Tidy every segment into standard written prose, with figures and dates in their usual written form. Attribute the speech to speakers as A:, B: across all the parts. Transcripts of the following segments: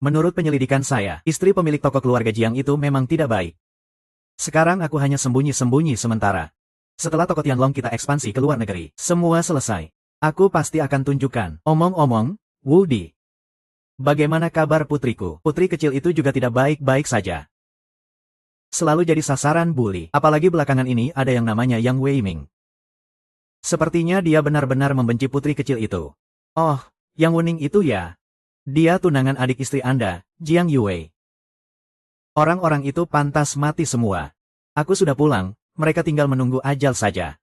A: Menurut penyelidikan saya, istri pemilik toko keluarga Jiang itu memang tidak baik. Sekarang aku hanya sembunyi-sembunyi sementara. Setelah toko Tianlong kita ekspansi ke luar negeri, semua selesai. Aku pasti akan tunjukkan. Omong-omong, Wudi. Bagaimana kabar putriku? Putri kecil itu juga tidak baik-baik saja. Selalu jadi sasaran bully. Apalagi belakangan ini ada yang namanya Yang Weiming. Sepertinya dia benar-benar membenci putri kecil itu. Oh, Yang Wuning itu ya. Dia tunangan adik istri Anda, Jiang Yue. Orang-orang itu pantas mati semua. Aku sudah pulang, mereka tinggal menunggu ajal saja.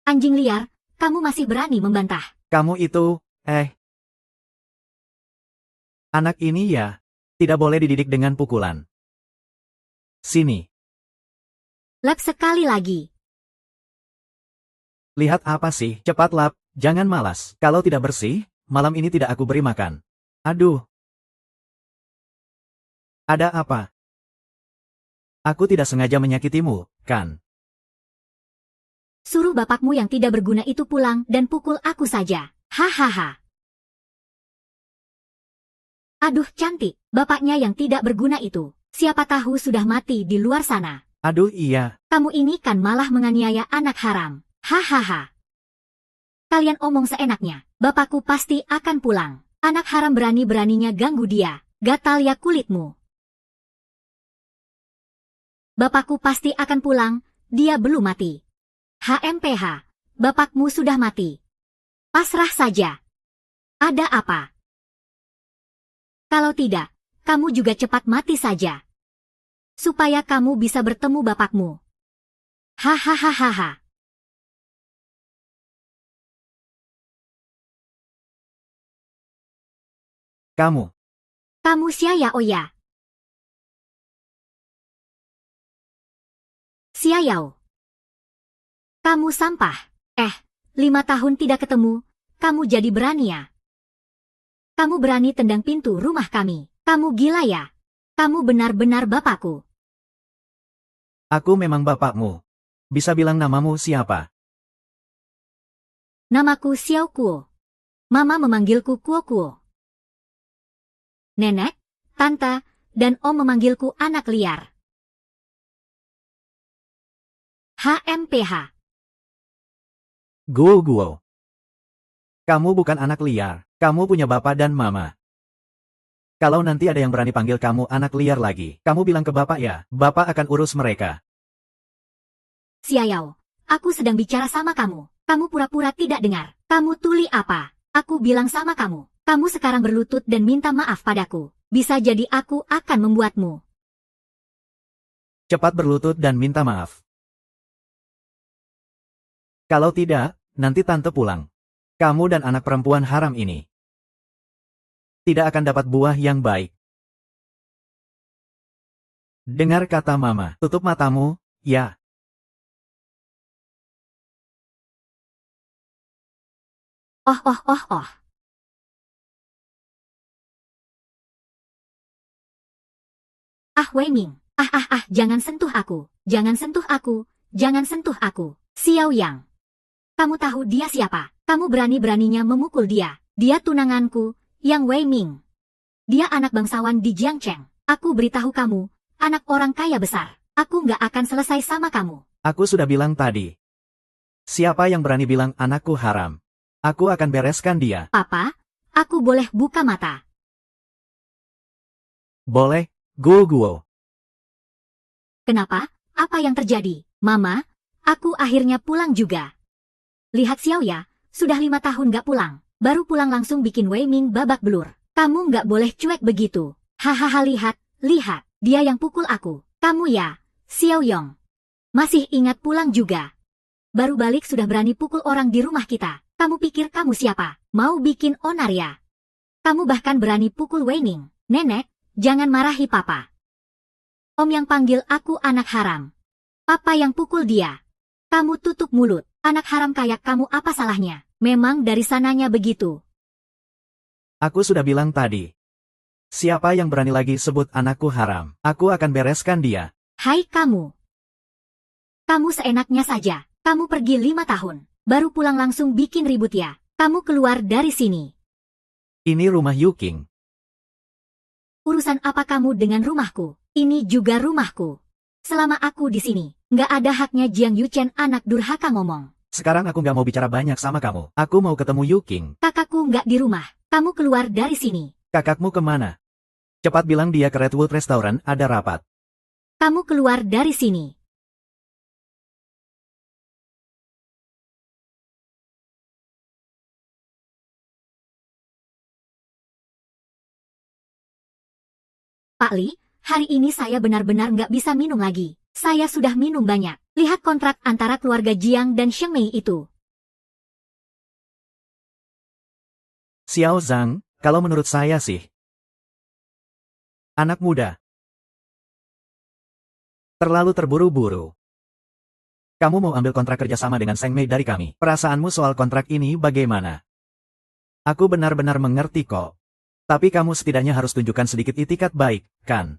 B: Anjing liar, kamu masih berani membantah.
A: Kamu itu, anak ini ya, tidak boleh dididik dengan pukulan. Sini.
B: Lap sekali lagi.
A: Lihat apa sih? Cepat lap, jangan malas. Kalau tidak bersih, malam ini tidak aku beri makan. Aduh. Ada apa? Aku tidak sengaja menyakitimu, kan?
B: Suruh bapakmu yang tidak berguna itu pulang dan pukul aku saja. Hahaha. Aduh cantik, bapaknya yang tidak berguna itu. Siapa tahu sudah mati di luar sana.
A: Aduh iya.
B: Kamu ini kan malah menganiaya anak haram. Hahaha. Kalian omong seenaknya. Bapakku pasti akan pulang. Anak haram berani-beraninya ganggu dia. Gatal ya kulitmu. Bapakku pasti akan pulang. Dia belum mati. HMPH. Bapakmu sudah mati. Pasrah saja. Ada apa? Kalau tidak, kamu juga cepat mati saja. Supaya kamu bisa bertemu bapakmu. Hahaha. Kamu Xiaya Oya. Xiayao. Kamu sampah. 5 tahun tidak ketemu, kamu jadi berani ya? Kamu berani tendang pintu rumah kami. Kamu gila ya? Kamu benar-benar bapakku.
A: Aku memang bapakmu. Bisa bilang namamu siapa?
B: Namaku Xiao Kuo. Mama memanggilku Kuo Kuo. Nenek, tante, dan om memanggilku anak liar. HMPH.
A: Guo. Kamu bukan anak liar. Kamu punya bapak dan mama. Kalau nanti ada yang berani panggil kamu anak liar lagi, kamu bilang ke bapak ya, bapak akan urus mereka.
B: Xiayao, aku sedang bicara sama kamu. Kamu pura-pura tidak dengar. Kamu tuli apa? Aku bilang sama kamu. Kamu sekarang berlutut dan minta maaf padaku. Bisa jadi aku akan membuatmu.
A: Cepat berlutut dan minta maaf. Kalau tidak, nanti tante pulang. Kamu dan anak perempuan haram ini tidak akan dapat buah yang baik. Dengar kata mama, tutup matamu, ya.
B: Oh. Ah Weiming, jangan sentuh aku, jangan sentuh aku, jangan sentuh aku. Xiao Yang. Kamu tahu dia siapa? Kamu berani-beraninya memukul dia. Dia tunanganku, Yang Weiming. Dia anak bangsawan di Jiangcheng. Aku beritahu kamu, anak orang kaya besar. Aku nggak akan selesai sama kamu.
A: Aku sudah bilang tadi. Siapa yang berani bilang anakku haram? Aku akan bereskan dia.
B: Papa, aku boleh buka mata?
A: Boleh, Guo.
B: Kenapa? Apa yang terjadi? Mama, aku akhirnya pulang juga. Lihat Xiao ya, sudah 5 tahun gak pulang. Baru pulang langsung bikin Weiming babak belur. Kamu gak boleh cuek begitu. Hahaha lihat, dia yang pukul aku. Kamu ya, Xiao Yong. Masih ingat pulang juga. Baru balik sudah berani pukul orang di rumah kita. Kamu pikir kamu siapa? Mau bikin onar ya? Kamu bahkan berani pukul Weiming. Nenek, jangan marahi papa. Om yang panggil aku anak haram. Papa yang pukul dia. Kamu tutup mulut. Anak haram kayak kamu apa salahnya? Memang dari sananya begitu.
A: Aku sudah bilang tadi. Siapa yang berani lagi sebut anakku haram? Aku akan bereskan dia.
B: Hai kamu. Kamu seenaknya saja. Kamu pergi 5 tahun, baru pulang langsung bikin ribut ya. Kamu keluar dari sini.
A: Ini rumah Yuking.
B: Urusan apa kamu dengan rumahku? Ini juga rumahku. Selama aku di sini, nggak ada haknya Jiang Yuchen anak durhaka ngomong.
A: Sekarang aku nggak mau bicara banyak sama kamu. Aku mau ketemu Yuking.
B: Kakakku nggak di rumah. Kamu keluar dari sini.
A: Kakakmu kemana? Cepat bilang dia ke Redwood Restaurant, ada rapat.
B: Kamu keluar dari sini. Pak Li, hari ini saya benar-benar nggak bisa minum lagi. Saya sudah minum banyak. Lihat kontrak antara keluarga Jiang dan Sheng Mei itu.
A: Xiao Zhang, kalau menurut saya sih. Anak muda. Terlalu terburu-buru. Kamu mau ambil kontrak kerjasama dengan Sheng Mei dari kami. Perasaanmu soal kontrak ini bagaimana? Aku benar-benar mengerti kok. Tapi kamu setidaknya harus tunjukkan sedikit itikat baik, kan?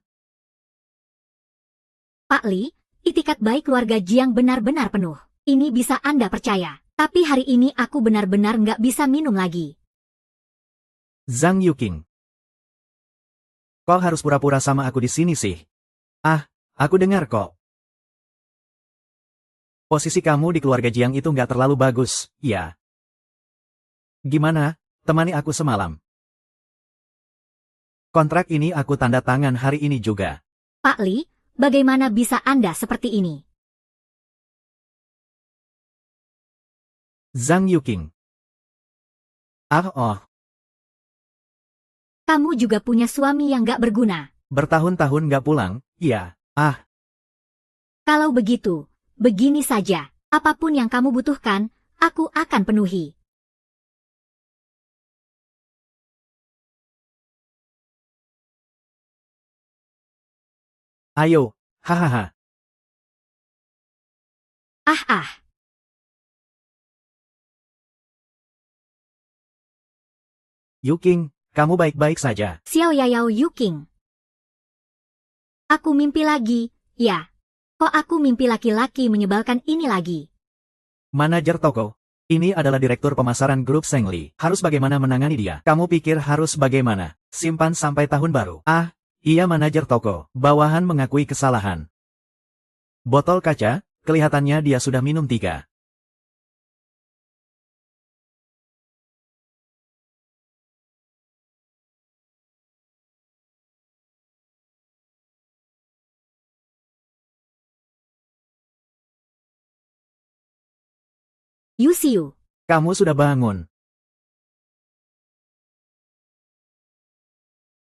B: Pak Li, itikat baik keluarga Jiang benar-benar penuh. Ini bisa Anda percaya. Tapi hari ini aku benar-benar nggak bisa minum lagi.
A: Zhang Yuking. Kok harus pura-pura sama aku di sini sih? Ah, aku dengar kok. Posisi kamu di keluarga Jiang itu nggak terlalu bagus, ya? Gimana, temani aku semalam? Kontrak ini aku tanda tangan hari ini juga.
B: Pak Li, bagaimana bisa Anda seperti ini?
A: Zhang Yuking. Oh.
B: Kamu juga punya suami yang nggak berguna.
A: Bertahun-tahun nggak pulang, ya?
B: Kalau begitu, begini saja. Apapun yang kamu butuhkan, aku akan penuhi.
A: Ayo, hahaha.
B: Ah.
A: Yuking, kamu baik-baik saja.
B: Xiao Yayao Yuking. Aku mimpi lagi, ya. Kok aku mimpi laki-laki menyebalkan ini lagi?
A: Manajer toko. Ini adalah direktur pemasaran grup Shengli. Harus bagaimana menangani dia? Kamu pikir harus bagaimana? Simpan sampai tahun baru. Iya manajer toko. Bawahan mengakui kesalahan. Botol kaca, kelihatannya dia sudah minum 3.
B: Yusiu.
A: Kamu sudah bangun.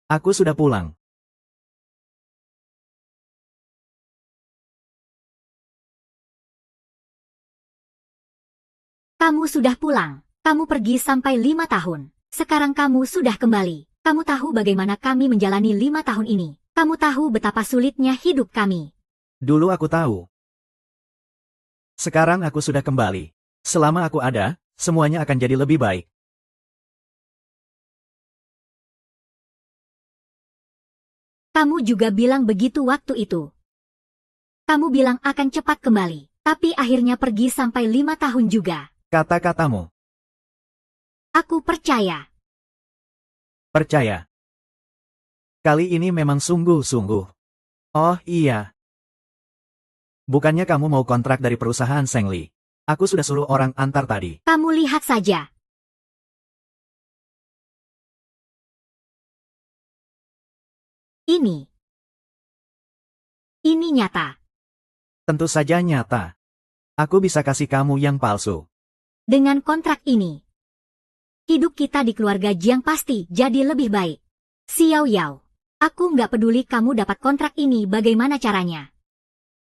A: Aku sudah pulang.
B: Kamu sudah pulang. Kamu pergi sampai 5 tahun. Sekarang kamu sudah kembali. Kamu tahu bagaimana kami menjalani 5 tahun ini. Kamu tahu betapa sulitnya hidup kami.
A: Dulu aku tahu. Sekarang aku sudah kembali. Selama aku ada, semuanya akan jadi lebih baik.
B: Kamu juga bilang begitu waktu itu. Kamu bilang akan cepat kembali. Tapi akhirnya pergi sampai 5 tahun juga.
A: Kata-katamu.
B: Aku percaya.
A: Percaya. Kali ini memang sungguh-sungguh. Oh iya. Bukannya kamu mau kontrak dari perusahaan Shengli? Aku sudah suruh orang antar tadi.
B: Kamu lihat saja. Ini nyata.
A: Tentu saja nyata. Aku bisa kasih kamu yang palsu.
B: Dengan kontrak ini, hidup kita di keluarga Jiang pasti jadi lebih baik. Xiao Yao, aku nggak peduli kamu dapat kontrak ini bagaimana caranya.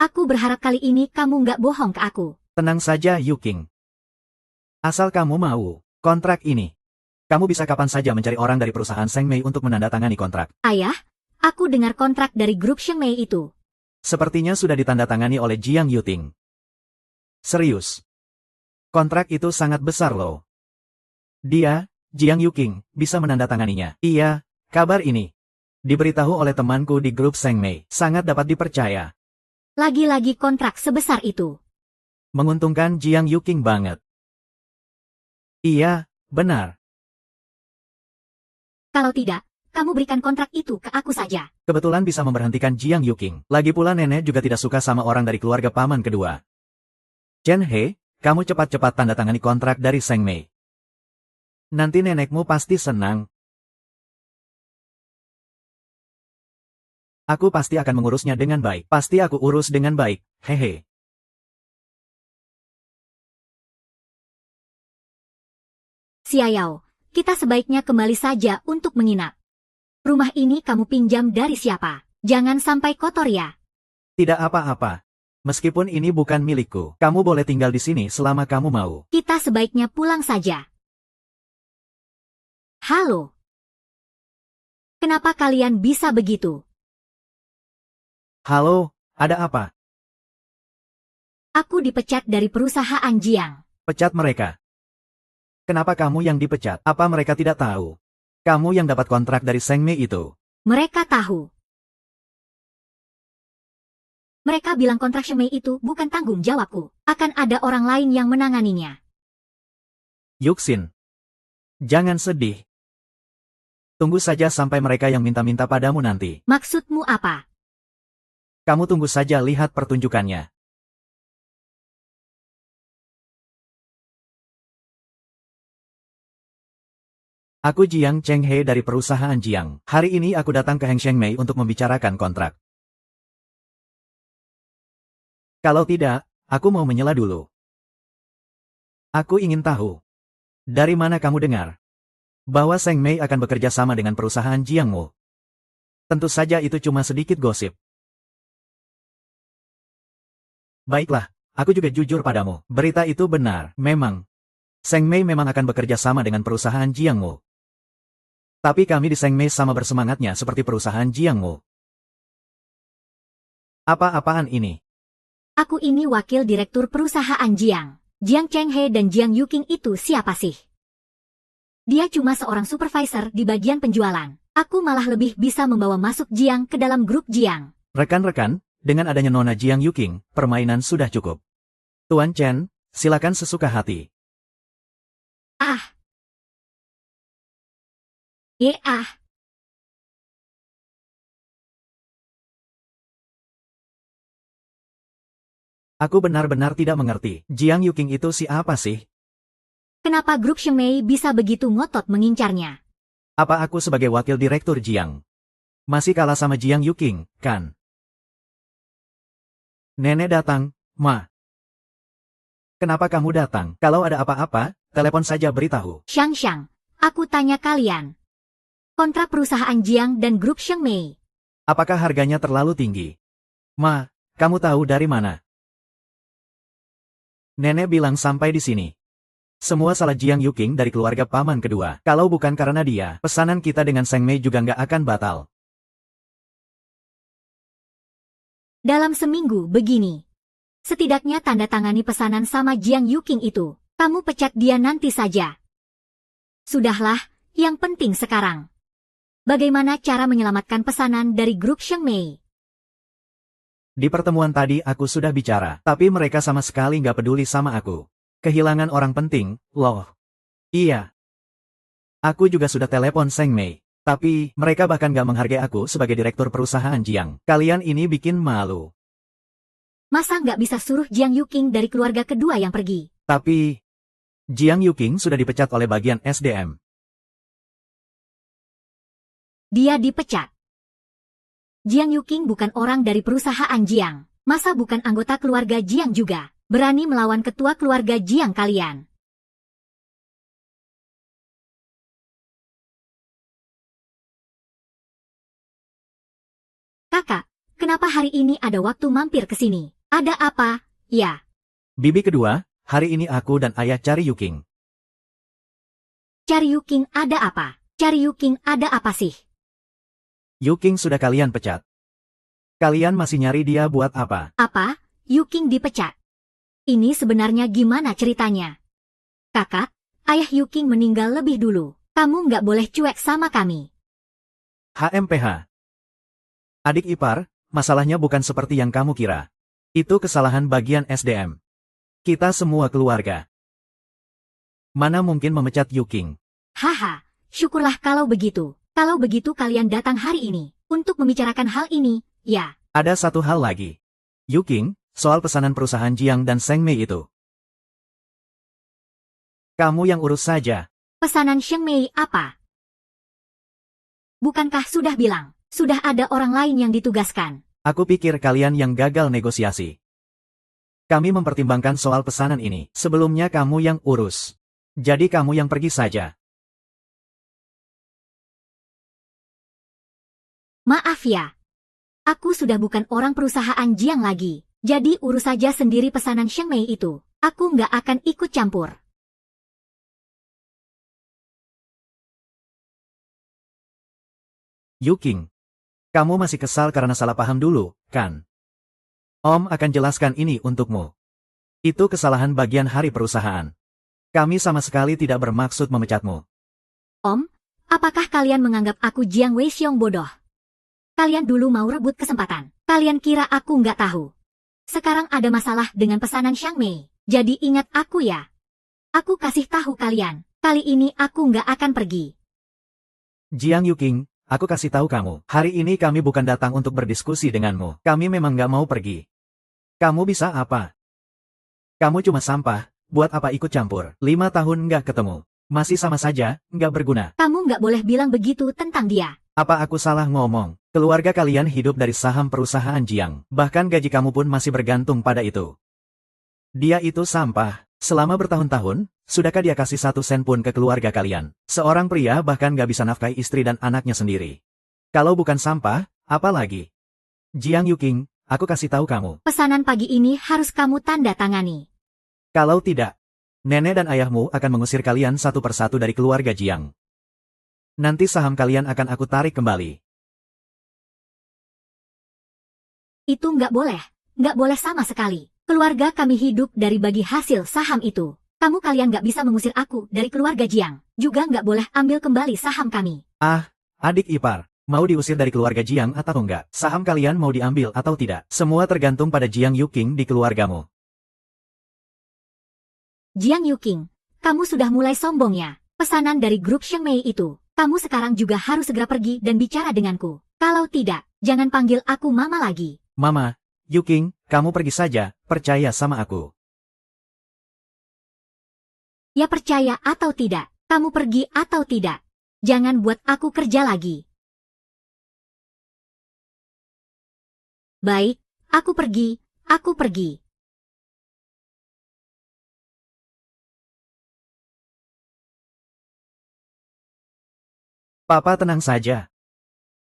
B: Aku berharap kali ini kamu nggak bohong ke aku.
A: Tenang saja Yuking. Asal kamu mau kontrak ini. Kamu bisa kapan saja mencari orang dari perusahaan Sheng Mei untuk menandatangani kontrak.
B: Ayah, aku dengar kontrak dari grup Sheng Mei itu.
A: Sepertinya sudah ditandatangani oleh Jiang Yuting. Serius. Kontrak itu sangat besar loh. Dia, Jiang Yuking, bisa menandatanganinya. Iya, kabar ini diberitahu oleh temanku di grup Sheng Mei. Sangat dapat dipercaya.
B: Lagi-lagi kontrak sebesar itu.
A: Menguntungkan Jiang Yuking banget. Iya, benar.
B: Kalau tidak, kamu berikan kontrak itu ke aku saja.
A: Kebetulan bisa memberhentikan Jiang Yuking. Lagi pula nenek juga tidak suka sama orang dari keluarga paman kedua. Chen He, kamu cepat-cepat tanda tangani kontrak dari Seng Mei. Nanti nenekmu pasti senang. Aku pasti akan mengurusnya dengan baik. Pasti aku urus dengan baik, hehe.
B: Xiaoyao, kita sebaiknya kembali saja untuk menginap. Rumah ini kamu pinjam dari siapa? Jangan sampai kotor ya.
A: Tidak apa-apa. Meskipun ini bukan milikku, kamu boleh tinggal di sini selama kamu mau.
B: Kita sebaiknya pulang saja. Halo. Kenapa kalian bisa begitu?
A: Halo, ada apa?
B: Aku dipecat dari perusahaan Jiang.
A: Pecat mereka. Kenapa kamu yang dipecat? Apa mereka tidak tahu? Kamu yang dapat kontrak dari Seng Mei itu.
B: Mereka tahu. Mereka bilang kontrak Shemei itu bukan tanggung jawabku. Akan ada orang lain yang menanganinya.
A: Yuxin. Jangan sedih. Tunggu saja sampai mereka yang minta-minta padamu nanti.
B: Maksudmu apa?
A: Kamu tunggu saja lihat pertunjukannya. Aku Jiang Cheng He dari perusahaan Jiang. Hari ini aku datang ke Heng Sheng Mei untuk membicarakan kontrak. Kalau tidak, aku mau menyela dulu. Aku ingin tahu. Dari mana kamu dengar? Bahwa Seng Mei akan bekerja sama dengan perusahaan Jiangmu. Tentu saja itu cuma sedikit gosip. Baiklah, aku juga jujur padamu. Berita itu benar, memang. Seng Mei memang akan bekerja sama dengan perusahaan Jiangmu. Tapi kami di Seng Mei sama bersemangatnya seperti perusahaan Jiangmu. Apa-apaan ini?
B: Aku ini wakil direktur perusahaan Jiang. Jiang Cheng He dan Jiang Yuking itu siapa sih? Dia cuma seorang supervisor di bagian penjualan. Aku malah lebih bisa membawa masuk Jiang ke dalam grup Jiang.
A: Rekan-rekan, dengan adanya Nona Jiang Yuking, permainan sudah cukup. Tuan Chen, silakan sesuka hati.
B: Ah. Ah.
A: Aku benar-benar tidak mengerti. Jiang Yuking itu siapa sih?
B: Kenapa grup Shemei bisa begitu ngotot mengincarnya?
A: Apa aku sebagai wakil direktur Jiang? Masih kalah sama Jiang Yuking, kan? Nenek datang, Ma. Kenapa kamu datang? Kalau ada apa-apa, telepon saja beritahu.
B: Xiang, aku tanya kalian. Kontrak perusahaan Jiang dan grup Shengmei.
A: Apakah harganya terlalu tinggi? Ma, kamu tahu dari mana? Nenek bilang sampai di sini. Semua salah Jiang Yuking dari keluarga paman kedua. Kalau bukan karena dia, pesanan kita dengan Seng Mei juga nggak akan batal.
B: Dalam seminggu begini. Setidaknya tanda tangani pesanan sama Jiang Yuking itu. Kamu pecat dia nanti saja. Sudahlah, yang penting sekarang. Bagaimana cara menyelamatkan pesanan dari grup Shengmei?
A: Di pertemuan tadi aku sudah bicara, tapi mereka sama sekali nggak peduli sama aku. Kehilangan orang penting, loh. Iya. Aku juga sudah telepon Seng Mei. Tapi, mereka bahkan gak menghargai aku sebagai direktur perusahaan Jiang. Kalian ini bikin malu.
B: Masa nggak bisa suruh Jiang Yuking dari keluarga kedua yang pergi?
A: Tapi, Jiang Yuking sudah dipecat oleh bagian SDM.
B: Dia dipecat. Jiang Yuking bukan orang dari perusahaan Jiang. Masa bukan anggota keluarga Jiang juga? Berani melawan ketua keluarga Jiang kalian? Kakak, kenapa hari ini ada waktu mampir ke sini? Ada apa? Ya.
A: Bibi kedua, hari ini aku dan ayah cari Yuking.
B: Cari Yuking ada apa? Cari Yuking ada apa sih?
A: Yuking sudah kalian pecat. Kalian masih nyari dia buat apa?
B: Apa? Yuking dipecat? Ini sebenarnya gimana ceritanya? Kakak, ayah Yuking meninggal lebih dulu. Kamu nggak boleh cuek sama kami.
A: HMPH. Adik ipar, masalahnya bukan seperti yang kamu kira. Itu kesalahan bagian SDM. Kita semua keluarga. Mana mungkin memecat Yuking?
B: Haha, syukurlah kalau begitu. Kalau begitu kalian datang hari ini untuk membicarakan hal ini, ya.
A: Ada satu hal lagi. Yuking, soal pesanan perusahaan Jiang dan Seng Mei itu. Kamu yang urus saja.
B: Pesanan Sheng Mei apa? Bukankah sudah bilang, sudah ada orang lain yang ditugaskan?
A: Aku pikir kalian yang gagal negosiasi. Kami mempertimbangkan soal pesanan ini. Sebelumnya kamu yang urus. Jadi kamu yang pergi saja.
B: Maaf ya. Aku sudah bukan orang perusahaan Jiang lagi. Jadi urus saja sendiri pesanan Sheng Mei itu. Aku nggak akan ikut campur.
A: Yuking, kamu masih kesal karena salah paham dulu, kan? Om akan jelaskan ini untukmu. Itu kesalahan bagian hari perusahaan. Kami sama sekali tidak bermaksud memecatmu.
B: Om, apakah kalian menganggap aku Jiang Weixiong bodoh? Kalian dulu mau rebut kesempatan. Kalian kira aku nggak tahu. Sekarang ada masalah dengan pesanan Sheng Mei. Jadi ingat aku ya. Aku kasih tahu kalian. Kali ini aku nggak akan pergi.
A: Jiang Yuking, aku kasih tahu kamu. Hari ini kami bukan datang untuk berdiskusi denganmu. Kami memang nggak mau pergi. Kamu bisa apa? Kamu cuma sampah. Buat apa ikut campur? 5 tahun nggak ketemu. Masih sama saja, nggak berguna.
B: Kamu nggak boleh bilang begitu tentang dia.
A: Apa aku salah ngomong? Keluarga kalian hidup dari saham perusahaan Jiang. Bahkan gaji kamu pun masih bergantung pada itu. Dia itu sampah. Selama bertahun-tahun, sudahkah dia kasih 1 sen pun ke keluarga kalian? Seorang pria bahkan nggak bisa nafkahi istri dan anaknya sendiri. Kalau bukan sampah, apa lagi? Jiang Yuking, aku kasih tahu kamu.
B: Pesanan pagi ini harus kamu tanda tangani.
A: Kalau tidak, nenek dan ayahmu akan mengusir kalian satu persatu dari keluarga Jiang. Nanti saham kalian akan aku tarik kembali.
B: Itu nggak boleh sama sekali. Keluarga kami hidup dari bagi hasil saham itu. Kalian nggak bisa mengusir aku dari keluarga Jiang. Juga nggak boleh ambil kembali saham kami.
A: Ah, adik ipar, mau diusir dari keluarga Jiang atau enggak? Saham kalian mau diambil atau tidak? Semua tergantung pada Jiang Yuking di keluargamu.
B: Jiang Yuking, kamu sudah mulai sombong ya. Pesanan dari grup Sheng Mei itu. Kamu sekarang juga harus segera pergi dan bicara denganku. Kalau tidak, jangan panggil aku mama lagi.
A: Mama, Yuking, kamu pergi saja, percaya sama aku.
B: Ya percaya atau tidak, kamu pergi atau tidak. Jangan buat aku kerja lagi. Baik, aku pergi.
A: Papa tenang saja.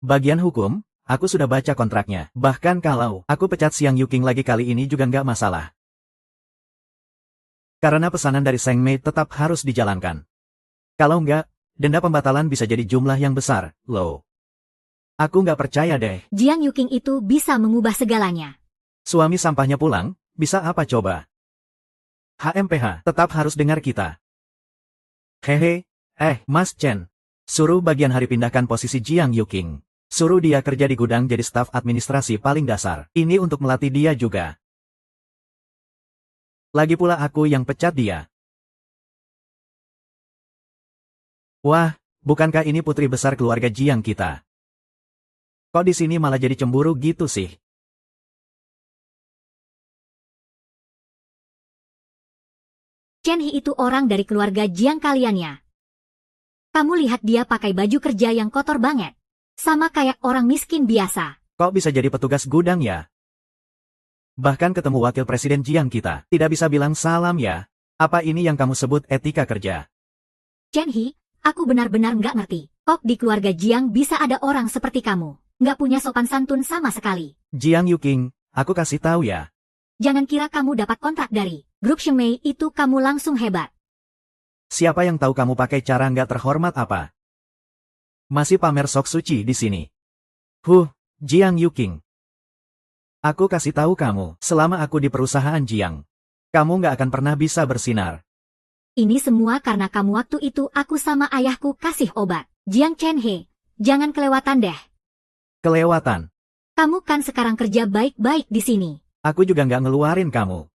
A: Bagian hukum, aku sudah baca kontraknya. Bahkan kalau aku pecat Siang Yuking lagi kali ini juga nggak masalah. Karena pesanan dari Seng Mei tetap harus dijalankan. Kalau nggak, denda pembatalan bisa jadi jumlah yang besar, loh. Aku nggak percaya deh.
B: Jiang Yuking itu bisa mengubah segalanya.
A: Suami sampahnya pulang, bisa apa coba? HMPH, tetap harus dengar kita. Hehe, Mas Chen. Suruh bagian hari pindahkan posisi Jiang Yuking. Suruh dia kerja di gudang jadi staf administrasi paling dasar. Ini untuk melatih dia juga. Lagi pula aku yang pecat dia. Wah, bukankah ini putri besar keluarga Jiang kita? Kok di sini malah jadi cemburu gitu sih?
B: Chen He itu orang dari keluarga Jiang kalian ya. Kamu lihat dia pakai baju kerja yang kotor banget. Sama kayak orang miskin biasa.
A: Kok bisa jadi petugas gudang ya? Bahkan ketemu wakil presiden Jiang kita, tidak bisa bilang salam ya. Apa ini yang kamu sebut etika kerja?
B: Chen He, aku benar-benar nggak ngerti. Kok di keluarga Jiang bisa ada orang seperti kamu? Nggak punya sopan santun sama sekali.
A: Jiang Yuking, aku kasih tahu ya.
B: Jangan kira kamu dapat kontrak dari grup Sheng Mei itu kamu langsung hebat.
A: Siapa yang tahu kamu pakai cara nggak terhormat apa? Masih pamer sok suci di sini. Jiang Yuking. Aku kasih tahu kamu, selama aku di perusahaan Jiang, kamu nggak akan pernah bisa bersinar.
B: Ini semua karena kamu waktu itu aku sama ayahku kasih obat. Jiang Chen He, jangan kelewatan deh.
A: Kelewatan.
B: Kamu kan sekarang kerja baik-baik di sini.
A: Aku juga nggak ngeluarin kamu.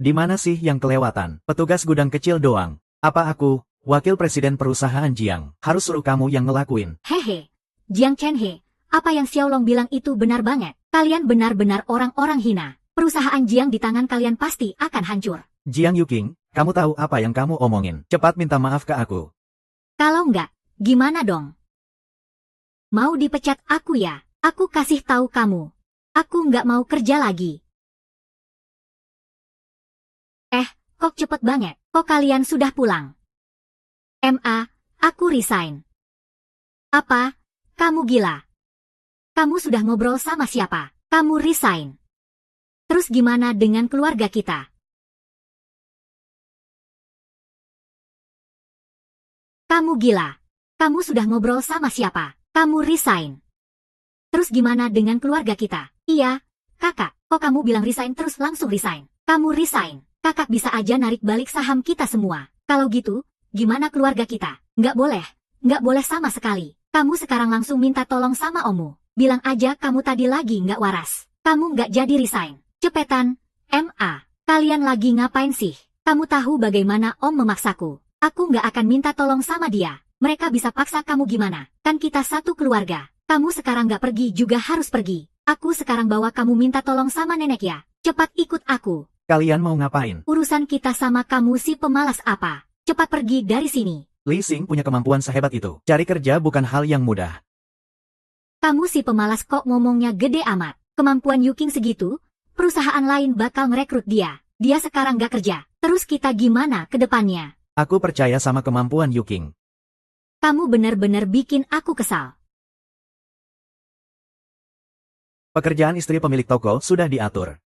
A: Di mana sih yang kelewatan? Petugas gudang kecil doang. Apa aku, wakil presiden perusahaan Jiang, harus suruh kamu yang ngelakuin?
B: Hehe. Jiang Chenhe, apa yang Xiaolong bilang itu benar banget. Kalian benar-benar orang-orang hina. Perusahaan Jiang di tangan kalian pasti akan hancur.
A: Jiang Yuking, kamu tahu apa yang kamu omongin? Cepat minta maaf ke aku.
B: Kalau enggak, gimana dong? Mau dipecat aku ya? Aku kasih tahu kamu. Aku nggak mau kerja lagi. Kok cepet banget? Kok kalian sudah pulang? Aku resign. Apa? Kamu gila? Kamu sudah ngobrol sama siapa? Kamu resign. Terus gimana dengan keluarga kita? Kamu gila? Kamu sudah ngobrol sama siapa? Kamu resign. Terus gimana dengan keluarga kita? Iya, kakak, kok kamu bilang resign terus langsung resign? Kamu resign. Kakak bisa aja narik balik saham kita semua. Kalau gitu, gimana keluarga kita? Nggak boleh sama sekali. Kamu sekarang langsung minta tolong sama Omu. Bilang aja kamu tadi lagi nggak waras. Kamu nggak jadi resign. Cepetan, kalian lagi ngapain sih? Kamu tahu bagaimana Om memaksaku. Aku nggak akan minta tolong sama dia. Mereka bisa paksa kamu gimana? Kan kita satu keluarga. Kamu sekarang nggak pergi juga harus pergi. Aku sekarang bawa kamu minta tolong sama nenek ya. Cepat ikut aku.
A: Kalian mau ngapain?
B: Urusan kita sama kamu si pemalas apa? Cepat pergi dari sini.
A: Li Xing punya kemampuan sehebat itu. Cari kerja bukan hal yang mudah.
B: Kamu si pemalas kok ngomongnya gede amat. Kemampuan Yuking segitu, perusahaan lain bakal merekrut dia. Dia sekarang gak kerja. Terus kita gimana ke depannya?
A: Aku percaya sama kemampuan Yuking.
B: Kamu benar-benar bikin aku kesal.
A: Pekerjaan istri pemilik toko sudah diatur.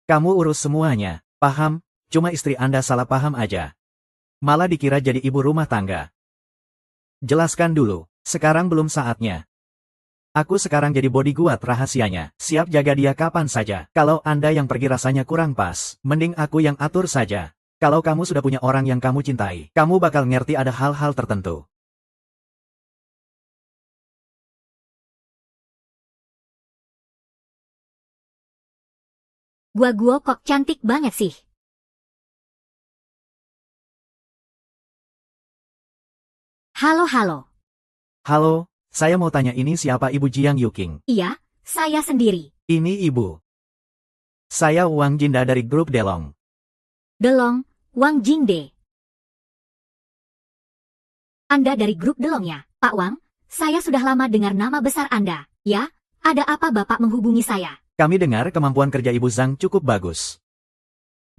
A: Kamu urus semuanya, paham? Cuma istri Anda salah paham aja. Malah dikira jadi ibu rumah tangga. Jelaskan dulu, sekarang belum saatnya. Aku sekarang jadi bodyguard rahasianya, siap jaga dia kapan saja. Kalau Anda yang pergi rasanya kurang pas, mending aku yang atur saja. Kalau kamu sudah punya orang yang kamu cintai, kamu bakal ngerti ada hal-hal tertentu.
B: Gua kok cantik banget sih. Halo.
A: Halo, saya mau tanya ini siapa Ibu Jiang Yuking?
B: Iya, saya sendiri.
A: Ini Ibu. Saya Wang Jinda dari grup Delong.
B: Delong, Wang Jingde. Anda dari grup Delong ya, Pak Wang? Saya sudah lama dengar nama besar Anda. Ya, ada apa Bapak menghubungi saya?
A: Kami dengar kemampuan kerja Ibu Zhang cukup bagus.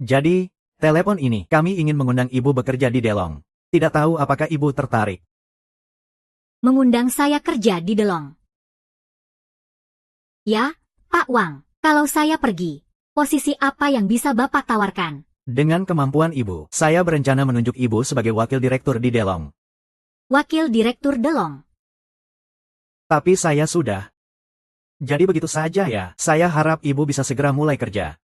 A: Jadi, telepon ini kami ingin mengundang Ibu bekerja di Delong. Tidak tahu apakah Ibu tertarik.
B: Mengundang saya kerja di Delong. Ya, Pak Wang, kalau saya pergi, posisi apa yang bisa Bapak tawarkan?
A: Dengan kemampuan Ibu, saya berencana menunjuk Ibu sebagai wakil direktur di Delong.
B: Wakil Direktur Delong.
A: Tapi saya sudah. Jadi begitu saja ya, saya harap Ibu bisa segera mulai kerja.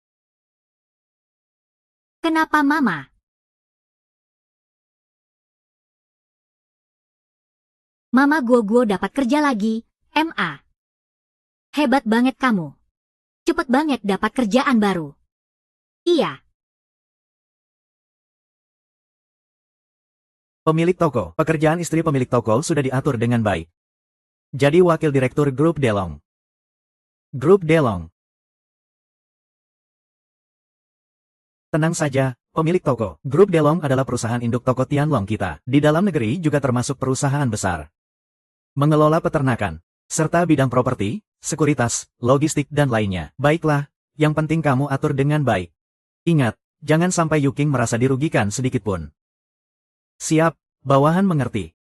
B: Kenapa Mama? Mama gua dapat kerja lagi, Hebat banget kamu. Cepet banget dapat kerjaan baru. Iya.
A: Pemilik toko, pekerjaan istri pemilik toko sudah diatur dengan baik. Jadi wakil direktur grup Delong. Grup Delong. Tenang saja, pemilik toko. Grup Delong adalah perusahaan induk toko Tianlong kita. Di dalam negeri juga termasuk perusahaan besar. Mengelola peternakan, serta bidang properti, sekuritas, logistik dan lainnya. Baiklah, yang penting kamu atur dengan baik. Ingat, jangan sampai Yuking merasa dirugikan sedikitpun. Siap, bawahan mengerti.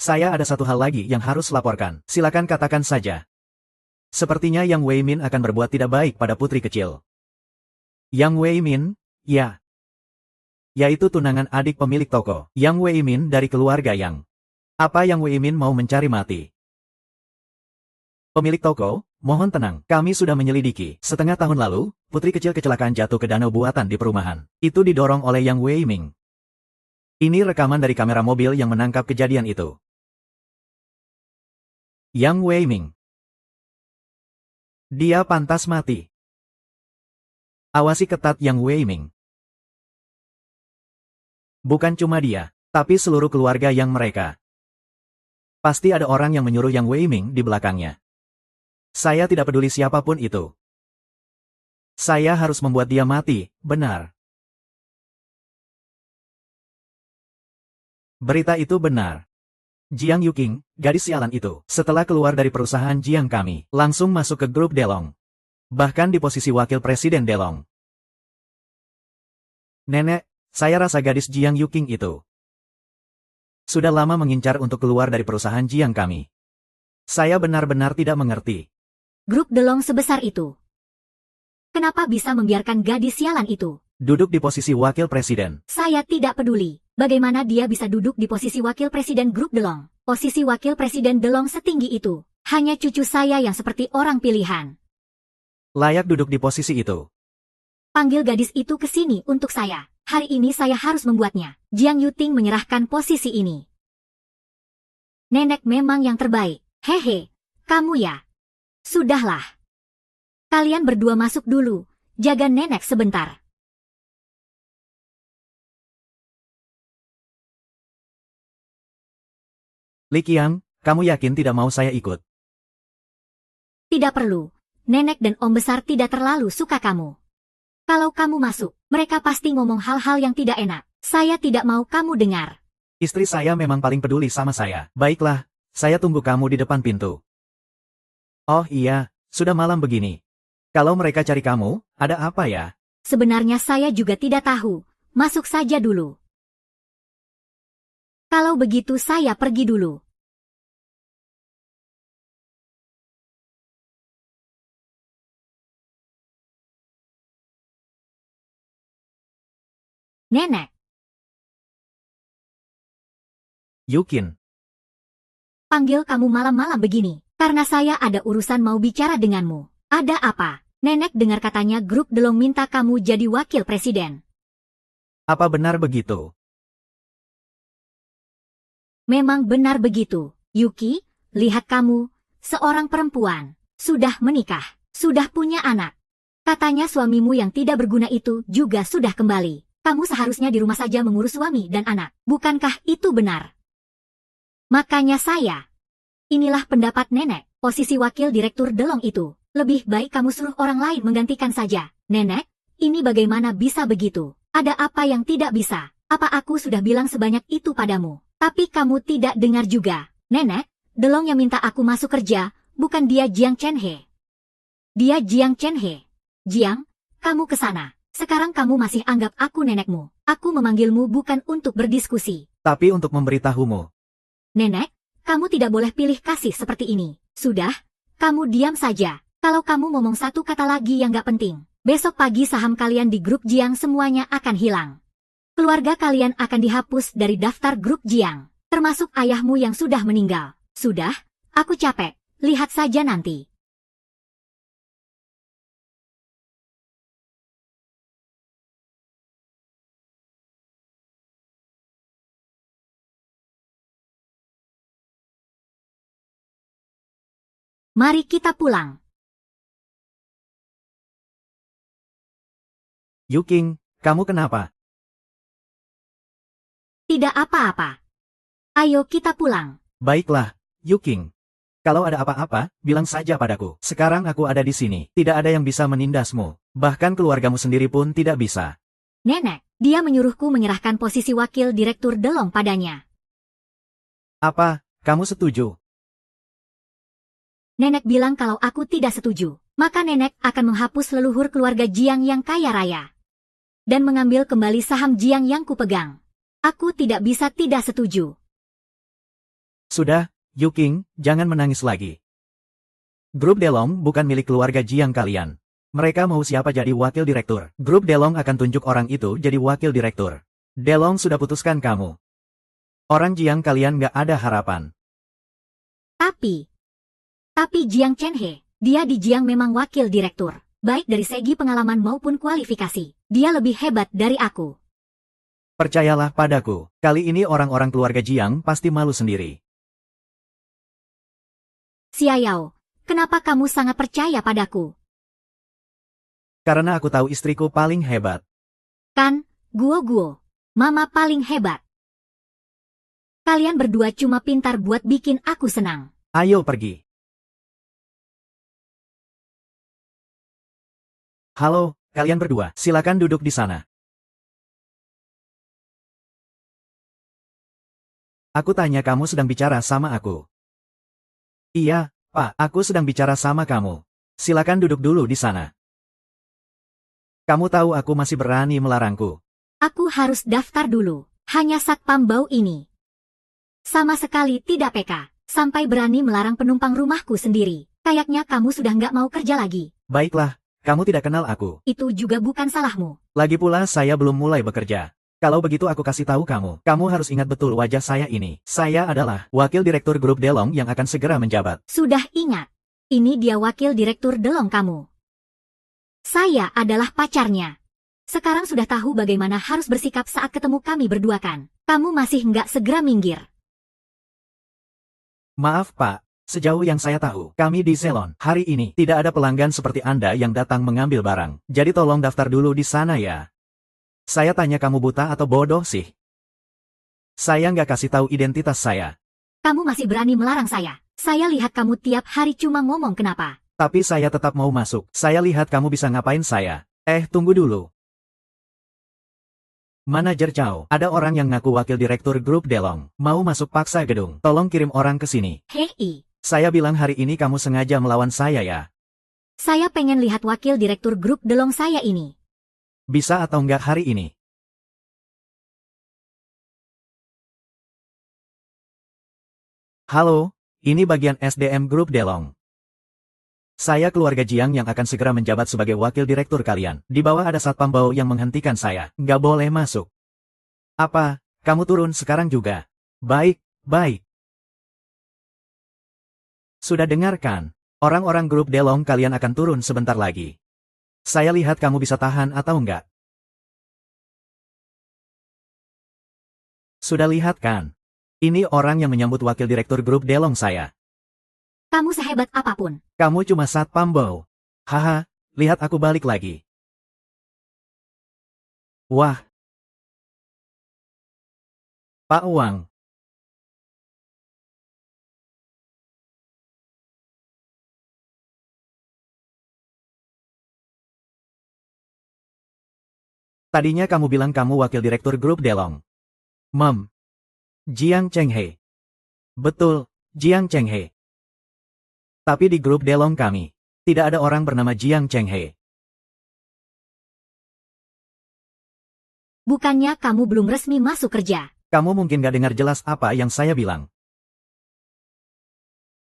A: Saya ada satu hal lagi yang harus laporkan. Silakan katakan saja. Sepertinya Yang Wei Min akan berbuat tidak baik pada putri kecil. Yang Wei Min, ya. Yaitu tunangan adik pemilik toko. Yang Wei Min dari keluarga Yang. Apa Yang Wei Min mau mencari mati? Pemilik toko, mohon tenang. Kami sudah menyelidiki. Setengah tahun lalu, putri kecil kecelakaan jatuh ke danau buatan di perumahan. Itu didorong oleh Yang Wei Ming. Ini rekaman dari kamera mobil yang menangkap kejadian itu. Yang Wei Ming. Dia pantas mati. Awasi ketat Yang Weiming. Bukan cuma dia, tapi seluruh keluarga yang mereka. Pasti ada orang yang menyuruh Yang Weiming di belakangnya. Saya tidak peduli siapapun itu. Saya harus membuat dia mati, benar. Berita itu benar. Jiang Yuking, gadis sialan itu, setelah keluar dari perusahaan Jiang kami, langsung masuk ke grup Delong. Bahkan di posisi wakil presiden Delong. Nenek, saya rasa gadis Jiang Yuking itu sudah lama mengincar untuk keluar dari perusahaan Jiang kami. Saya benar-benar tidak mengerti.
B: Grup Delong sebesar itu. Kenapa bisa membiarkan gadis sialan itu
A: duduk di posisi wakil presiden?
B: Saya tidak peduli. Bagaimana dia bisa duduk di posisi wakil presiden grup Delong? Posisi wakil presiden Delong setinggi itu. Hanya cucu saya yang seperti orang pilihan.
A: Layak duduk di posisi itu.
B: Panggil gadis itu ke sini untuk saya. Hari ini saya harus membuatnya. Jiang Yuting menyerahkan posisi ini. Nenek memang yang terbaik. Hehe, kamu ya. Sudahlah. Kalian berdua masuk dulu. Jaga nenek sebentar.
A: Li Qiang, kamu yakin tidak mau saya ikut?
B: Tidak perlu. Nenek dan om besar tidak terlalu suka kamu. Kalau kamu masuk, mereka pasti ngomong hal-hal yang tidak enak. Saya tidak mau kamu dengar.
A: Istri saya memang paling peduli sama saya. Baiklah, saya tunggu kamu di depan pintu. Oh iya, sudah malam begini. Kalau mereka cari kamu, ada apa ya?
B: Sebenarnya saya juga tidak tahu. Masuk saja dulu. Kalau begitu saya pergi dulu. Nenek,
A: Yukin,
B: panggil kamu malam-malam begini. Karena saya ada urusan mau bicara denganmu. Ada apa? Nenek dengar katanya grup Delong minta kamu jadi wakil presiden.
A: apa benar begitu?
B: Memang benar begitu. Yuki, lihat kamu, seorang perempuan, sudah menikah, sudah punya anak. Katanya suamimu yang tidak berguna itu juga sudah kembali. Kamu seharusnya di rumah saja mengurus suami dan anak. Bukankah itu benar? Makanya inilah pendapat nenek, posisi wakil direktur Delong itu. Lebih baik kamu suruh orang lain menggantikan saja. Nenek, ini bagaimana bisa begitu? Ada apa yang tidak bisa? Apa aku sudah bilang sebanyak itu padamu? Tapi kamu tidak dengar juga. Nenek, Delong yang minta aku masuk kerja, bukan dia Jiang Chenhe. Dia Jiang Chenhe. Jiang, kamu ke sana. Sekarang kamu masih anggap aku nenekmu. Aku memanggilmu bukan untuk berdiskusi.
A: Tapi untuk memberitahumu.
B: Nenek, kamu tidak boleh pilih kasih seperti ini. Sudah, kamu diam saja. Kalau kamu ngomong satu kata lagi yang gak penting, besok pagi saham kalian di grup Jiang semuanya akan hilang. Keluarga kalian akan dihapus dari daftar grup Jiang, termasuk ayahmu yang sudah meninggal. Sudah, aku capek. Lihat saja nanti. Mari kita pulang.
A: Yuking, kamu kenapa?
B: Tidak apa-apa. Ayo kita pulang.
A: Baiklah, Yuking. Kalau ada apa-apa, bilang saja padaku. Sekarang aku ada di sini. Tidak ada yang bisa menindasmu. Bahkan keluargamu sendiri pun tidak bisa.
B: Nenek, dia menyuruhku menyerahkan posisi wakil direktur Delong padanya.
A: Apa, kamu setuju?
B: Nenek bilang kalau aku tidak setuju, maka nenek akan menghapus leluhur keluarga Jiang yang kaya raya. Dan mengambil kembali saham Jiang yang kupegang. Aku tidak bisa tidak setuju.
A: Sudah, Yuking, jangan menangis lagi. Grup Delong bukan milik keluarga Jiang kalian. Mereka mau siapa jadi wakil direktur. Grup Delong akan tunjuk orang itu jadi wakil direktur. Delong sudah putuskan kamu. Orang Jiang kalian gak ada harapan.
B: Tapi Jiang Chenhe, dia di Jiang memang wakil direktur. Baik dari segi pengalaman maupun kualifikasi, dia lebih hebat dari aku.
A: Percayalah padaku, kali ini orang-orang keluarga Jiang pasti malu sendiri.
B: Xiao, kenapa kamu sangat percaya padaku?
A: Karena aku tahu istriku paling hebat.
B: Kan, Guo. Mama paling hebat. Kalian berdua cuma pintar buat bikin aku senang.
A: Ayo pergi. Halo, kalian berdua, silakan duduk di sana. Aku tanya kamu sedang bicara sama aku. Iya, Pak, aku sedang bicara sama kamu. Silakan duduk dulu di sana. Kamu tahu aku masih berani melarangku.
B: Aku harus daftar dulu. Hanya satpam bau ini. Sama sekali tidak peka. Sampai berani melarang penumpang rumahku sendiri. Kayaknya kamu sudah nggak mau kerja lagi.
A: Baiklah, kamu tidak kenal aku.
B: Itu juga bukan salahmu.
A: Lagi pula saya belum mulai bekerja. Kalau begitu aku kasih tahu kamu. Kamu harus ingat betul wajah saya ini. Saya adalah wakil direktur grup Delong yang akan segera menjabat.
B: Sudah ingat. Ini dia wakil direktur Delong kamu. Saya adalah pacarnya. Sekarang sudah tahu bagaimana harus bersikap saat ketemu kami berdua kan? Kamu masih nggak segera minggir.
A: Maaf Pak, sejauh yang saya tahu, kami di Zelon hari ini tidak ada pelanggan seperti Anda yang datang mengambil barang. Jadi tolong daftar dulu di sana ya. Saya tanya kamu buta atau bodoh sih? Saya nggak kasih tahu identitas saya.
B: Kamu masih berani melarang saya. Saya lihat kamu tiap hari cuma ngomong kenapa.
A: Tapi saya tetap mau masuk. Saya lihat kamu bisa ngapain saya. Tunggu dulu. Manajer Chow, ada orang yang ngaku wakil direktur grup Delong. Mau masuk paksa gedung. Tolong kirim orang ke sini.
B: Hei.
A: Saya bilang hari ini kamu sengaja melawan saya ya.
B: Saya pengen lihat wakil direktur grup Delong saya ini.
A: Bisa atau enggak hari ini? Halo, ini bagian SDM grup Delong. Saya keluarga Jiang yang akan segera menjabat sebagai wakil direktur kalian. Di bawah ada satpam bau yang menghentikan saya. Nggak boleh masuk. Apa, kamu turun sekarang juga? Baik. Sudah dengar kan? Orang-orang grup Delong kalian akan turun sebentar lagi. Saya lihat kamu bisa tahan atau enggak. Sudah lihat kan? Ini orang yang menyambut wakil direktur grup Delong saya.
B: Kamu sehebat apapun.
A: Kamu cuma satpam bau. Haha, lihat aku balik lagi. Wah. Pak Wang. Tadinya kamu bilang kamu wakil direktur grup Delong. Jiang Chenghe. Betul, Jiang Chenghe. Tapi di grup Delong kami, tidak ada orang bernama Jiang Chenghe.
B: Bukannya kamu belum resmi masuk kerja.
A: Kamu mungkin gak dengar jelas apa yang saya bilang.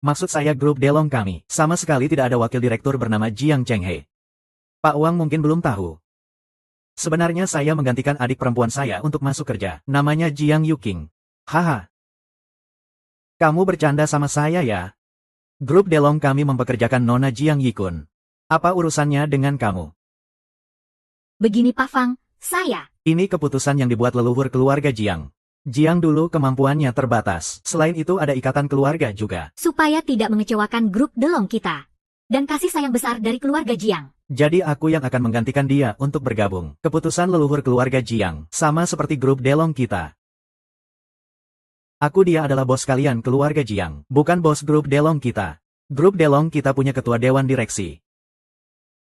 A: Maksud saya grup Delong kami, sama sekali tidak ada wakil direktur bernama Jiang Chenghe. Pak Wang mungkin belum tahu. Sebenarnya saya menggantikan adik perempuan saya untuk masuk kerja, namanya Jiang Yuking. Haha. Kamu bercanda sama saya ya? Grup Delong kami mempekerjakan Nona Jiang Yikun. Apa urusannya dengan kamu?
B: Begini Pak Fang, saya.
A: Ini keputusan yang dibuat leluhur keluarga Jiang. Jiang dulu kemampuannya terbatas. Selain itu ada ikatan keluarga juga.
B: Supaya tidak mengecewakan grup Delong kita. Dan kasih sayang besar dari keluarga Jiang.
A: Jadi aku yang akan menggantikan dia untuk bergabung. Keputusan leluhur keluarga Jiang, sama seperti grup Delong kita. Aku dia adalah bos kalian keluarga Jiang, bukan bos grup Delong kita. Grup Delong kita punya ketua dewan direksi.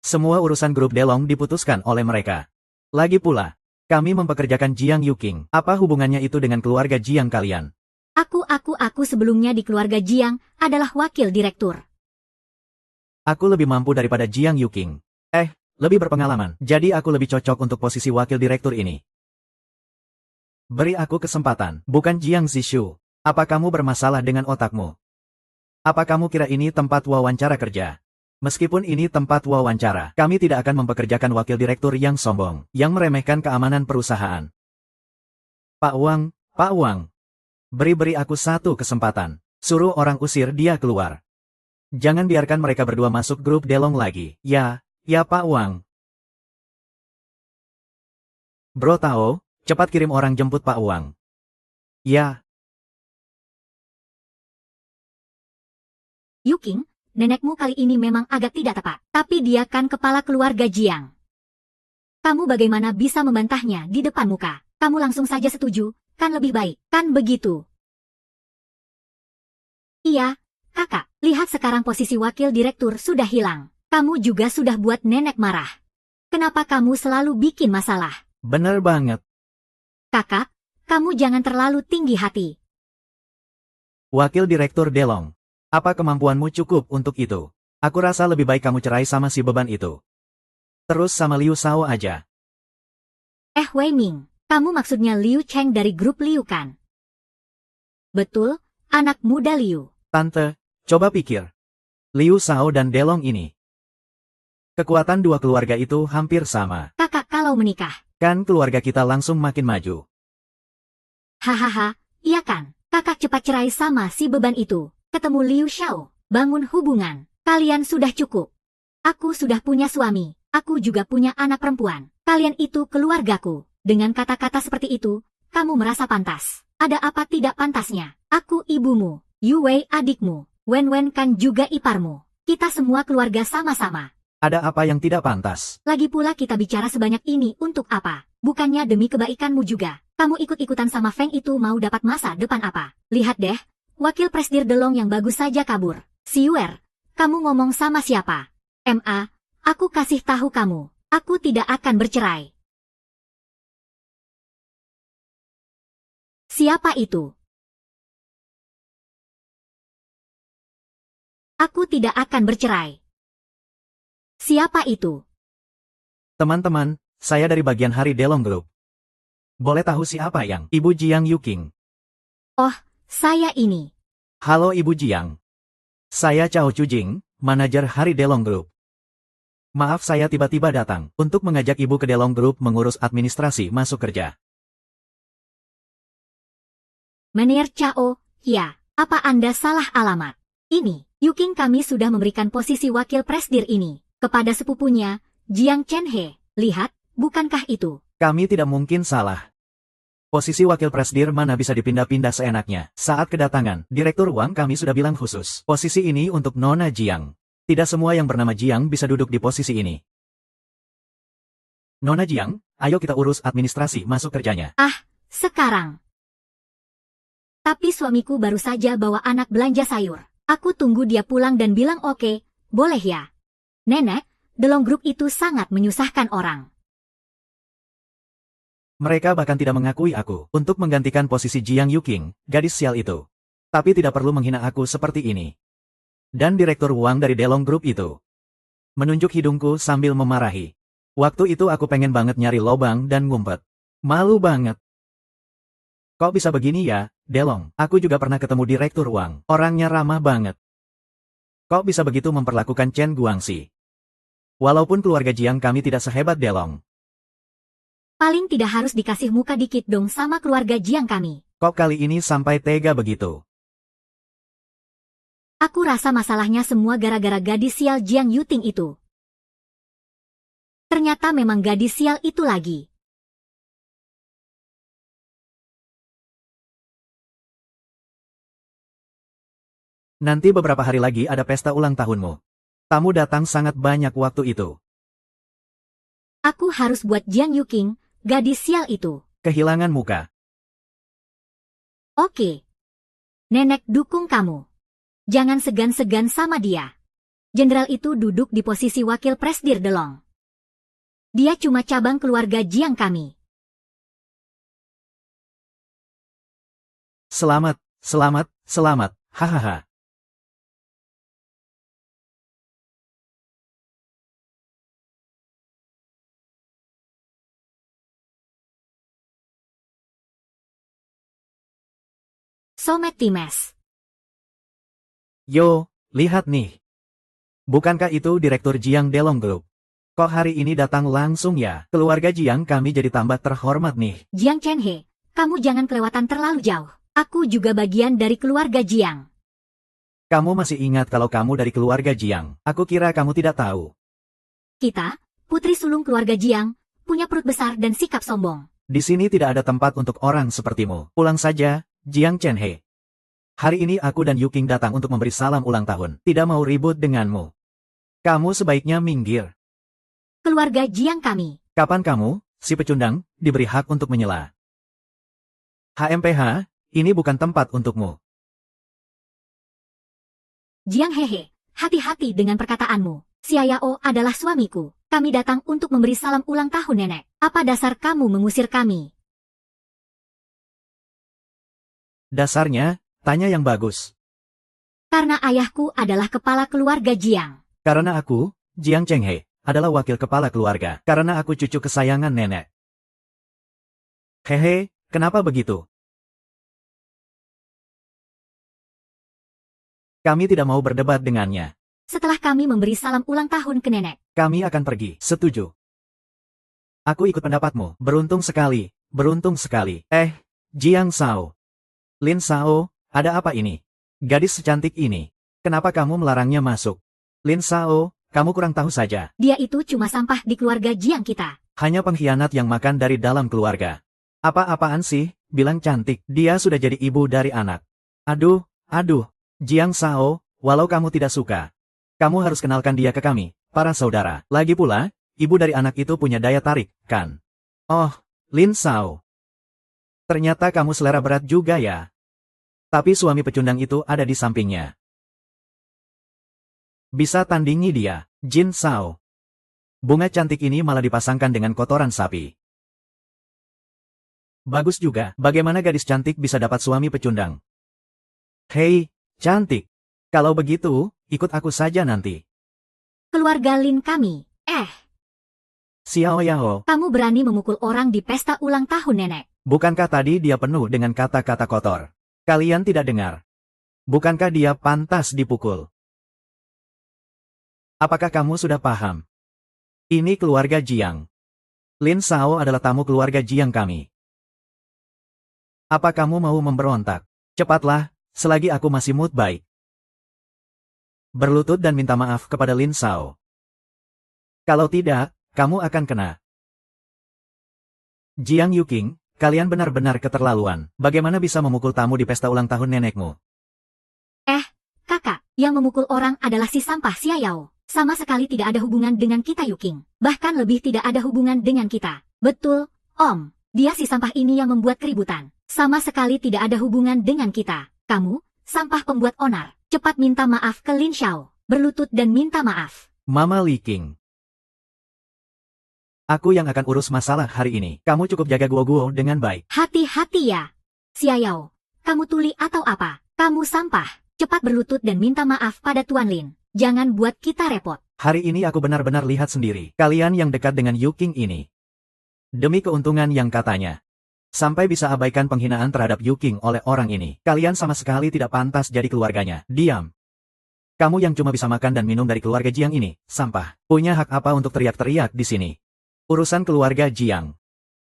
A: Semua urusan grup Delong diputuskan oleh mereka. Lagi pula, kami mempekerjakan Jiang Yuking. Apa hubungannya itu dengan keluarga Jiang kalian?
B: Aku sebelumnya di keluarga Jiang adalah wakil direktur.
A: Aku lebih mampu daripada Jiang Yuking. Lebih berpengalaman. Jadi aku lebih cocok untuk posisi wakil direktur ini. Beri aku kesempatan, bukan Jiang Zishu. Apa kamu bermasalah dengan otakmu? Apa kamu kira ini tempat wawancara kerja? Meskipun ini tempat wawancara, kami tidak akan mempekerjakan wakil direktur yang sombong, yang meremehkan keamanan perusahaan. Pak Wang. Beri aku satu kesempatan. Suruh orang usir dia keluar. Jangan biarkan mereka berdua masuk grup Delong lagi. Ya Pak Wang. Bro Tao, cepat kirim orang jemput Pak Wang. Ya.
B: Yuking, nenekmu kali ini memang agak tidak tepat. Tapi dia kan kepala keluarga Jiang. Kamu bagaimana bisa membantahnya di depan muka? Kamu langsung saja setuju, kan lebih baik, kan begitu? Iya, kakak, lihat sekarang posisi wakil direktur sudah hilang. Kamu juga sudah buat nenek marah. Kenapa kamu selalu bikin masalah?
A: Bener banget.
B: Kakak, kamu jangan terlalu tinggi hati.
A: Wakil Direktur Delong. Apa kemampuanmu cukup untuk itu? Aku rasa lebih baik kamu cerai sama si beban itu. Terus sama Liu Shao aja.
B: Wei Ming, kamu maksudnya Liu Cheng dari grup Liu kan? Betul, anak muda Liu.
A: Tante, coba pikir. Liu Shao dan Delong ini. Kekuatan dua keluarga itu hampir sama.
B: Kakak kalau menikah.
A: Kan keluarga kita langsung makin maju.
B: Hahaha, iya kan? Kakak cepat cerai sama si beban itu. Ketemu Liu Shao, bangun hubungan. Kalian sudah cukup. Aku sudah punya suami. Aku juga punya anak perempuan. Kalian itu keluargaku. Dengan kata-kata seperti itu, kamu merasa pantas. Ada apa tidak pantasnya? Aku ibumu. Yu Wei adikmu. Wen Wen kan juga iparmu. Kita semua keluarga sama-sama.
A: Ada apa yang tidak pantas?
B: Lagi pula kita bicara sebanyak ini untuk apa? Bukannya demi kebaikanmu juga. Kamu ikut-ikutan sama Feng itu mau dapat masa depan apa? Lihat deh, wakil presidir Delong yang bagus saja kabur. Siuer, kamu ngomong sama siapa? Ma, aku kasih tahu kamu, aku tidak akan bercerai. Siapa itu? Aku tidak akan bercerai. Siapa itu?
A: Teman-teman, saya dari bagian Hari Delong Group. Boleh tahu siapa yang? Ibu Jiang Yuking.
B: Oh, saya ini.
A: Halo Ibu Jiang. Saya Chao Chujing, manajer Hari Delong Group. Maaf saya tiba-tiba datang untuk mengajak Ibu ke Delong Group mengurus administrasi masuk kerja.
B: Manajer Chao, ya, apa Anda salah alamat? Ini, Yuking kami sudah memberikan posisi wakil presidir ini kepada sepupunya, Jiang Chenhe. Lihat, bukankah itu?
A: Kami tidak mungkin salah. Posisi wakil presidir mana bisa dipindah-pindah seenaknya. Saat kedatangan, Direktur Wang kami sudah bilang khusus. Posisi ini untuk Nona Jiang. Tidak semua yang bernama Jiang bisa duduk di posisi ini. Nona Jiang, ayo kita urus administrasi masuk kerjanya.
B: Sekarang. Tapi suamiku baru saja bawa anak belanja sayur. Aku tunggu dia pulang dan bilang oke, boleh ya? Nenek, Delong Group itu sangat menyusahkan orang.
A: Mereka bahkan tidak mengakui aku untuk menggantikan posisi Jiang Yuking, gadis sial itu. Tapi tidak perlu menghina aku seperti ini. Dan Direktur Wang dari Delong Group itu menunjuk hidungku sambil memarahi. Waktu itu aku pengen banget nyari lobang dan ngumpet. Malu banget. Kok bisa begini ya, Delong? Aku juga pernah ketemu Direktur Wang. Orangnya ramah banget. Kok bisa begitu memperlakukan Chen Guangxi? Walaupun keluarga Jiang kami tidak sehebat Delong.
B: Paling tidak harus dikasih muka dikit dong sama keluarga Jiang kami.
A: Kok kali ini sampai tega begitu?
B: Aku rasa masalahnya semua gara-gara gadis sial Jiang Yuting itu. Ternyata memang gadis sial itu lagi.
A: Nanti beberapa hari lagi ada pesta ulang tahunmu. Tamu datang sangat banyak waktu itu.
B: Aku harus buat Jiang Yuking, gadis sial itu.
A: Kehilangan muka.
B: Oke. Nenek dukung kamu. Jangan segan-segan sama dia. Jenderal itu duduk di posisi wakil presidir Delong. Dia cuma cabang keluarga Jiang kami.
A: Selamat, selamat, selamat, hahaha.
B: Somet Times.
A: Yo, lihat nih. Bukankah itu Direktur Jiang Delong Group? Kok hari ini datang langsung ya? Keluarga Jiang kami jadi tambah terhormat nih.
B: Jiang Chenhe, kamu jangan kelewatan terlalu jauh. Aku juga bagian dari keluarga Jiang.
A: Kamu masih ingat kalau kamu dari keluarga Jiang? Aku kira kamu tidak tahu.
B: Kita, putri sulung keluarga Jiang, punya perut besar dan sikap sombong.
A: Di sini tidak ada tempat untuk orang sepertimu. Pulang saja, Jiang Chenhe. Hari ini aku dan Yuking datang untuk memberi salam ulang tahun. Tidak mau ribut denganmu. Kamu sebaiknya minggir.
B: Keluarga Jiang kami,
A: Kapan kamu, si pecundang, diberi hak untuk menyela? HMPH, ini bukan tempat untukmu.
B: Jiang Hehe, hati-hati dengan perkataanmu. Xiaoyao adalah suamiku. Kami datang untuk memberi salam ulang tahun nenek. Apa dasar kamu mengusir kami?
A: Dasarnya, tanya yang bagus.
B: Karena ayahku adalah kepala keluarga Jiang.
A: Karena aku, Jiang Chenghe, adalah wakil kepala keluarga. Karena aku cucu kesayangan nenek. Hehe, kenapa begitu? Kami tidak mau berdebat dengannya.
B: Setelah kami memberi salam ulang tahun ke nenek,
A: Kami akan pergi. Setuju. Aku ikut pendapatmu. Beruntung sekali. Beruntung sekali. Jiang Sao. Lin Sao, ada apa ini? Gadis secantik ini. Kenapa kamu melarangnya masuk? Lin Sao, kamu kurang tahu saja.
B: dia itu cuma sampah di keluarga Jiang kita.
A: Hanya pengkhianat yang makan dari dalam keluarga. Apa-apaan sih? Bilang cantik. Dia sudah jadi ibu dari anak. Aduh. Jiang Sao, walau kamu tidak suka, kamu harus kenalkan dia ke kami, para saudara. Lagi pula, ibu dari anak itu punya daya tarik, kan? Oh, Lin Sao. Ternyata kamu selera berat juga ya. Tapi suami pecundang itu ada di sampingnya. Bisa tandingi dia, Jin Sao. Bunga cantik ini malah dipasangkan dengan kotoran sapi. Bagus juga, bagaimana gadis cantik bisa dapat suami pecundang? Hei, cantik. Kalau begitu, ikut aku saja nanti.
B: Keluarga Lin kami.
A: Xiaoyao,
B: Kamu berani memukul orang di pesta ulang tahun nenek.
A: bukankah tadi dia penuh dengan kata-kata kotor? Kalian tidak dengar? Bukankah dia pantas dipukul? Apakah kamu sudah paham? Ini keluarga Jiang. Lin Sao adalah tamu keluarga Jiang kami. Apa kamu mau memberontak? Cepatlah, selagi aku masih mood baik. Berlutut dan minta maaf kepada Lin Sao. Kalau tidak, kamu akan kena. Jiang Yuking, kalian benar-benar keterlaluan. Bagaimana bisa memukul tamu di pesta ulang tahun nenekmu?
B: Kakak, yang memukul orang adalah si sampah Xiaoyao. Sama sekali tidak ada hubungan dengan kita Yuking. Bahkan lebih tidak ada hubungan dengan kita. Betul, Om. Dia si sampah ini yang membuat keributan. Sama sekali tidak ada hubungan dengan kita. Kamu, sampah pembuat onar. Cepat minta maaf ke Lin Xiao. Berlutut dan minta maaf.
A: Mama Li King. Aku yang akan urus masalah hari ini. Kamu cukup jaga guo-guo dengan baik.
B: Hati-hati ya. Xiaoyao, kamu tuli atau apa? Kamu sampah. Cepat berlutut dan minta maaf pada Tuan Lin. Jangan buat kita repot.
A: Hari ini aku benar-benar lihat sendiri. Kalian yang dekat dengan Yuking ini. Demi keuntungan yang katanya. Sampai bisa abaikan penghinaan terhadap Yuking oleh orang ini. Kalian sama sekali tidak pantas jadi keluarganya. Diam. Kamu yang cuma bisa makan dan minum dari keluarga Jiang ini, sampah. Punya hak apa untuk teriak-teriak di sini? Urusan keluarga Jiang.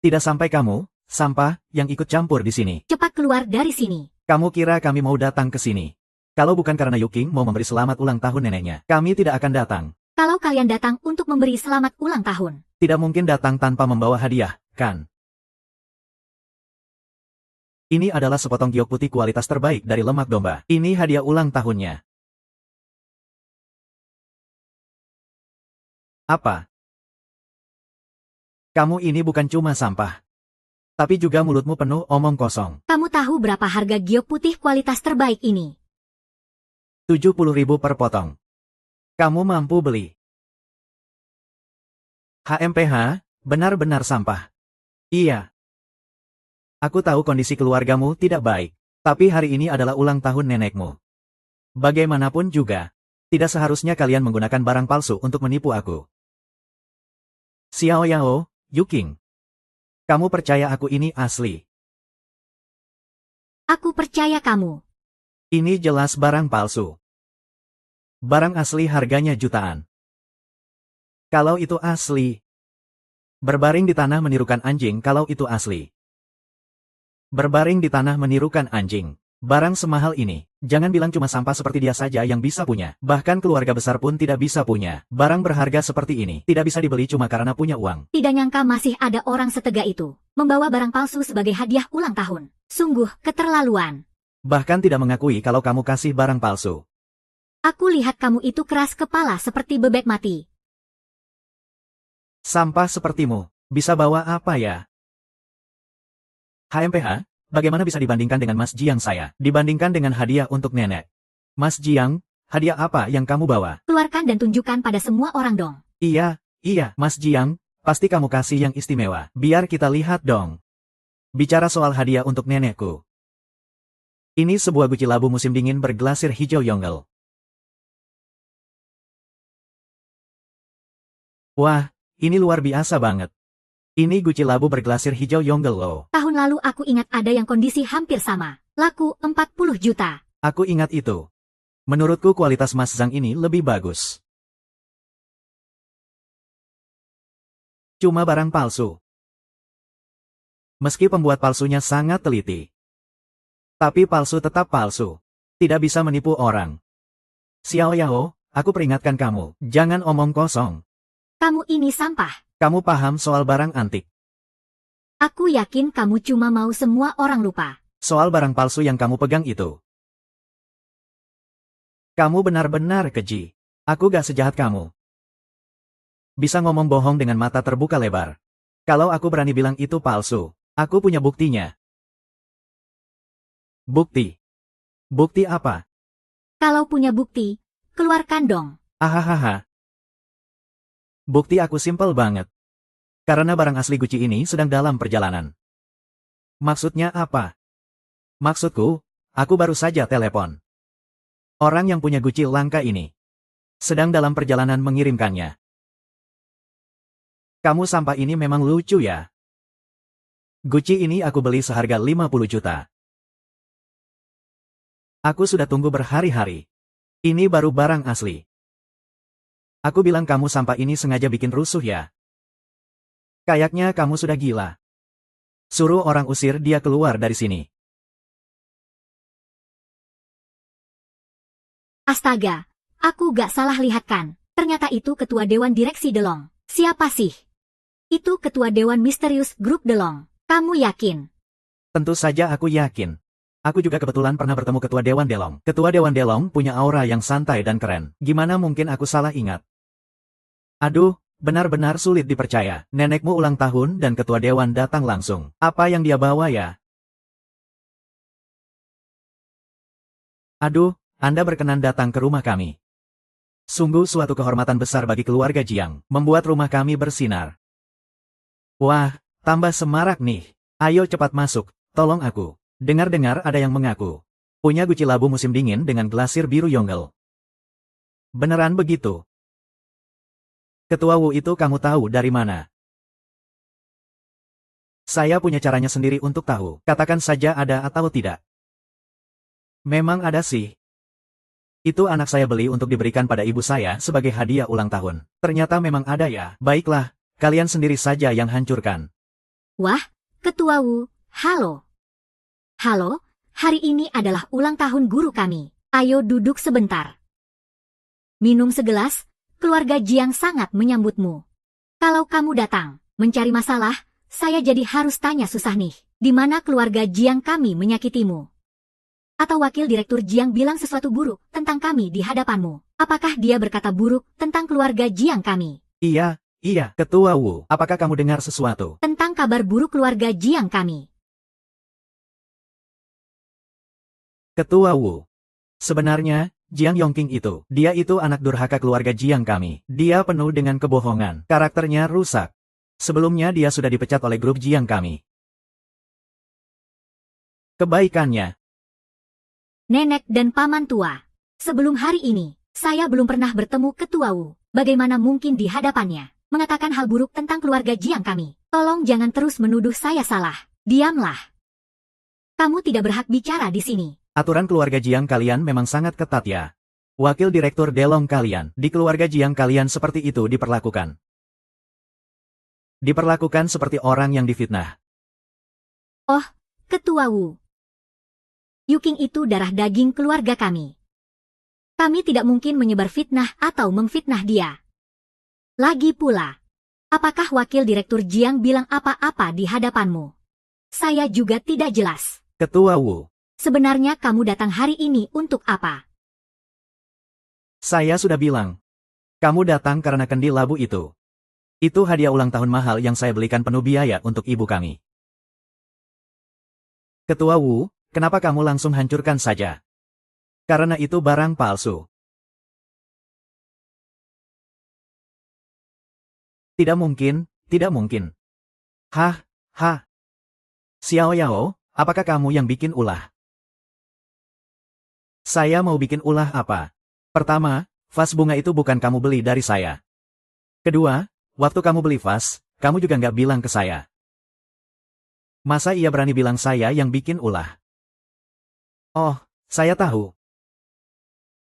A: Tidak sampai kamu, sampah, yang ikut campur di sini.
B: Cepat keluar dari sini.
A: Kamu kira kami mau datang ke sini? Kalau bukan karena Yuking mau memberi selamat ulang tahun neneknya, kami tidak akan datang.
B: Kalau kalian datang untuk memberi selamat ulang tahun,
A: Tidak mungkin datang tanpa membawa hadiah, kan? Ini adalah sepotong giok putih kualitas terbaik dari lemak domba. Ini hadiah ulang tahunnya. Apa? Kamu ini bukan cuma sampah. Tapi juga mulutmu penuh omong kosong.
B: kamu tahu berapa harga giok putih kualitas terbaik ini?
A: 70.000 per potong. Kamu mampu beli. HMPH, benar-benar sampah. Iya. Aku tahu kondisi keluargamu tidak baik. Tapi hari ini adalah ulang tahun nenekmu. Bagaimanapun juga, tidak seharusnya kalian menggunakan barang palsu untuk menipu aku. Xiaoyao, Yuking. Kamu percaya aku ini asli?
B: Aku percaya kamu.
A: Ini jelas barang palsu. Barang asli harganya jutaan. Kalau itu asli. Berbaring di tanah menirukan anjing kalau itu asli. Berbaring di tanah menirukan anjing. Barang semahal ini, jangan bilang cuma sampah seperti dia saja yang bisa punya. Bahkan keluarga besar pun tidak bisa punya. Barang berharga seperti ini, tidak bisa dibeli cuma karena punya uang.
B: Tidak nyangka masih ada orang setega itu. Membawa barang palsu sebagai hadiah ulang tahun. Sungguh keterlaluan.
A: Bahkan tidak mengakui kalau kamu kasih barang palsu.
B: Aku lihat kamu itu keras kepala seperti bebek mati.
A: Sampah sepertimu. Bisa bawa apa ya? HMPH, bagaimana bisa dibandingkan dengan Mas Jiang saya? Dibandingkan dengan hadiah untuk nenek. Mas Jiang, hadiah apa yang kamu bawa?
B: Keluarkan dan tunjukkan pada semua orang dong.
A: Iya, Mas Jiang, pasti kamu kasih yang istimewa. Biar kita lihat dong. Bicara soal hadiah untuk nenekku. Ini sebuah guci labu musim dingin berglasir hijau Yongle. Wah, ini luar biasa banget. Ini guci labu berglasir hijau Yongle loh.
B: Tahun lalu aku ingat ada yang kondisi hampir sama. Laku 40 juta.
A: Aku ingat itu. Menurutku kualitas Mas Zhang ini lebih bagus. Cuma barang palsu. Meski pembuat palsunya sangat teliti. Tapi palsu tetap palsu. Tidak bisa menipu orang. Xiao Yao, aku peringatkan kamu, jangan omong kosong.
B: Kamu ini sampah.
A: Kamu paham soal barang antik.
B: Aku yakin kamu cuma mau semua orang lupa.
A: Soal barang palsu yang kamu pegang itu. Kamu benar-benar keji. Aku gak sejahat kamu. Bisa ngomong bohong dengan mata terbuka lebar. Kalau aku berani bilang itu palsu, aku punya buktinya. Bukti? Bukti apa?
B: Kalau punya bukti, keluarkan dong.
A: Ahahaha. Bukti aku simpel banget. Karena barang asli Gucci ini sedang dalam perjalanan. Maksudnya apa? Maksudku, aku baru saja telepon. Orang yang punya Gucci langka ini sedang dalam perjalanan mengirimkannya. Kamu sampah ini memang lucu ya. Gucci ini aku beli seharga 50 juta. Aku sudah tunggu berhari-hari. Ini baru barang asli. Aku bilang kamu sampah ini sengaja bikin rusuh ya. Kayaknya kamu sudah gila. Suruh orang usir dia keluar dari sini.
B: Astaga, aku gak salah lihat kan. Ternyata itu ketua Dewan Direksi Delong. Siapa sih? Itu ketua Dewan Misterius Grup Delong. Kamu yakin?
A: Tentu saja aku yakin. Aku juga kebetulan pernah bertemu ketua Dewan Delong. Ketua Dewan Delong punya aura yang santai dan keren. Gimana mungkin aku salah ingat? Aduh, benar-benar sulit dipercaya. Nenekmu ulang tahun dan ketua dewan datang langsung. Apa yang dia bawa ya? Aduh, Anda berkenan datang ke rumah kami. Sungguh suatu kehormatan besar bagi keluarga Jiang, membuat rumah kami bersinar. Wah, tambah semarak nih. Ayo cepat masuk, tolong aku. Dengar-dengar ada yang mengaku punya guci labu musim dingin dengan glasir biru Yongle. Beneran begitu? Ketua Wu itu kamu tahu dari mana? Saya punya caranya sendiri untuk tahu. Katakan saja ada atau tidak. Memang ada sih. Itu anak saya beli untuk diberikan pada ibu saya sebagai hadiah ulang tahun. Ternyata memang ada ya. Baiklah, kalian sendiri saja yang hancurkan.
B: Wah, Ketua Wu, halo. Halo, hari ini adalah ulang tahun guru kami. Ayo duduk sebentar. Minum segelas. Keluarga Jiang sangat menyambutmu. Kalau kamu datang, mencari masalah, saya jadi harus tanya susah nih. Di mana keluarga Jiang kami menyakitimu? Atau wakil direktur Jiang bilang sesuatu buruk tentang kami di hadapanmu? Apakah dia berkata buruk tentang keluarga Jiang kami?
A: Iya, Ketua Wu. Apakah kamu dengar sesuatu?
B: Tentang kabar buruk keluarga Jiang kami.
A: Ketua Wu. Sebenarnya, Jiang Yongqing dia itu anak durhaka keluarga Jiang kami. Dia penuh dengan kebohongan. Karakternya rusak. Sebelumnya dia sudah dipecat oleh grup Jiang kami. Kebaikannya.
B: Nenek dan paman tua. Sebelum hari ini, saya belum pernah bertemu Ketua Wu. Bagaimana mungkin di hadapannya mengatakan hal buruk tentang keluarga Jiang kami? Tolong jangan terus menuduh saya salah. Diamlah. Kamu tidak berhak bicara di sini.
A: Aturan keluarga Jiang kalian memang sangat ketat ya. Wakil direktur Delong kalian, di keluarga Jiang kalian seperti itu diperlakukan. Diperlakukan seperti orang yang difitnah.
B: Oh, Ketua Wu. Yuking itu darah daging keluarga kami. Kami tidak mungkin menyebar fitnah atau memfitnah dia. Lagi pula, apakah wakil direktur Jiang bilang apa-apa di hadapanmu? Saya juga tidak jelas.
A: Ketua Wu.
B: Sebenarnya kamu datang hari ini untuk apa?
A: Saya sudah bilang. Kamu datang karena kendi labu itu. Itu hadiah ulang tahun mahal yang saya belikan penuh biaya untuk ibu kami. Ketua Wu, kenapa kamu langsung hancurkan saja? Karena itu barang palsu. Tidak mungkin, tidak mungkin. Hah, hah. Xiao Yao, apakah kamu yang bikin ulah? Saya mau bikin ulah apa? Pertama, vas bunga itu bukan kamu beli dari saya. Kedua, waktu kamu beli vas, kamu juga nggak bilang ke saya. Masa ia berani bilang saya yang bikin ulah? Oh, saya tahu.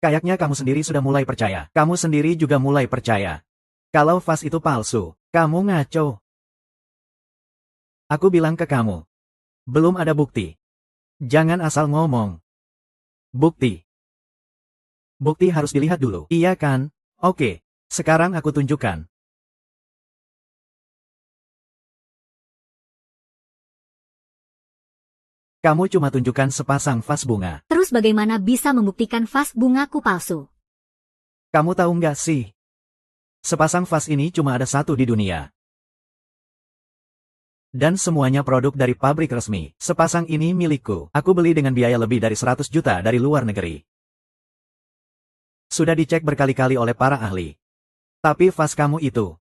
A: Kayaknya kamu sendiri sudah mulai percaya. Kamu sendiri juga mulai percaya. Kalau vas itu palsu, kamu ngaco. Aku bilang ke kamu. Belum ada bukti. Jangan asal ngomong. Bukti. Bukti harus dilihat dulu. Iya kan? Oke. Sekarang aku tunjukkan. Kamu cuma tunjukkan sepasang vas bunga.
B: Terus bagaimana bisa membuktikan vas bungaku palsu?
A: Kamu tahu nggak sih? Sepasang vas ini cuma ada satu di dunia. Dan semuanya produk dari pabrik resmi. Sepasang ini milikku. Aku beli dengan biaya lebih dari 100 juta dari luar negeri. Sudah dicek berkali-kali oleh para ahli. Tapi vas kamu itu.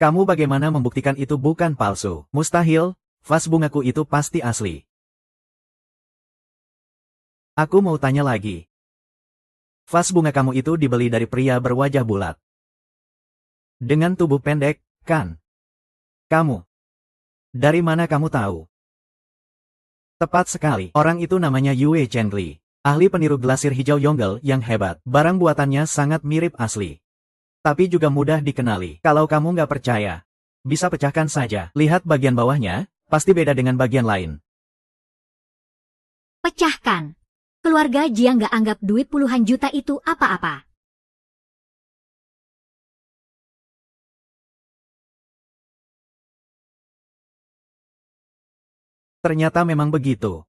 A: Kamu bagaimana membuktikan itu bukan palsu? Mustahil, vas bungaku itu pasti asli. Aku mau tanya lagi. Vas bunga kamu itu dibeli dari pria berwajah bulat. Dengan tubuh pendek, kan? Kamu. Dari mana kamu tahu? Tepat sekali. Orang itu namanya Yue Chengli. Ahli peniru glasir hijau Yonggel yang hebat. Barang buatannya sangat mirip asli. Tapi juga mudah dikenali. Kalau kamu nggak percaya, bisa pecahkan saja. Lihat bagian bawahnya, pasti beda dengan bagian lain.
B: Pecahkan. Keluarga Jiang nggak anggap duit puluhan juta itu apa-apa.
A: Ternyata memang begitu.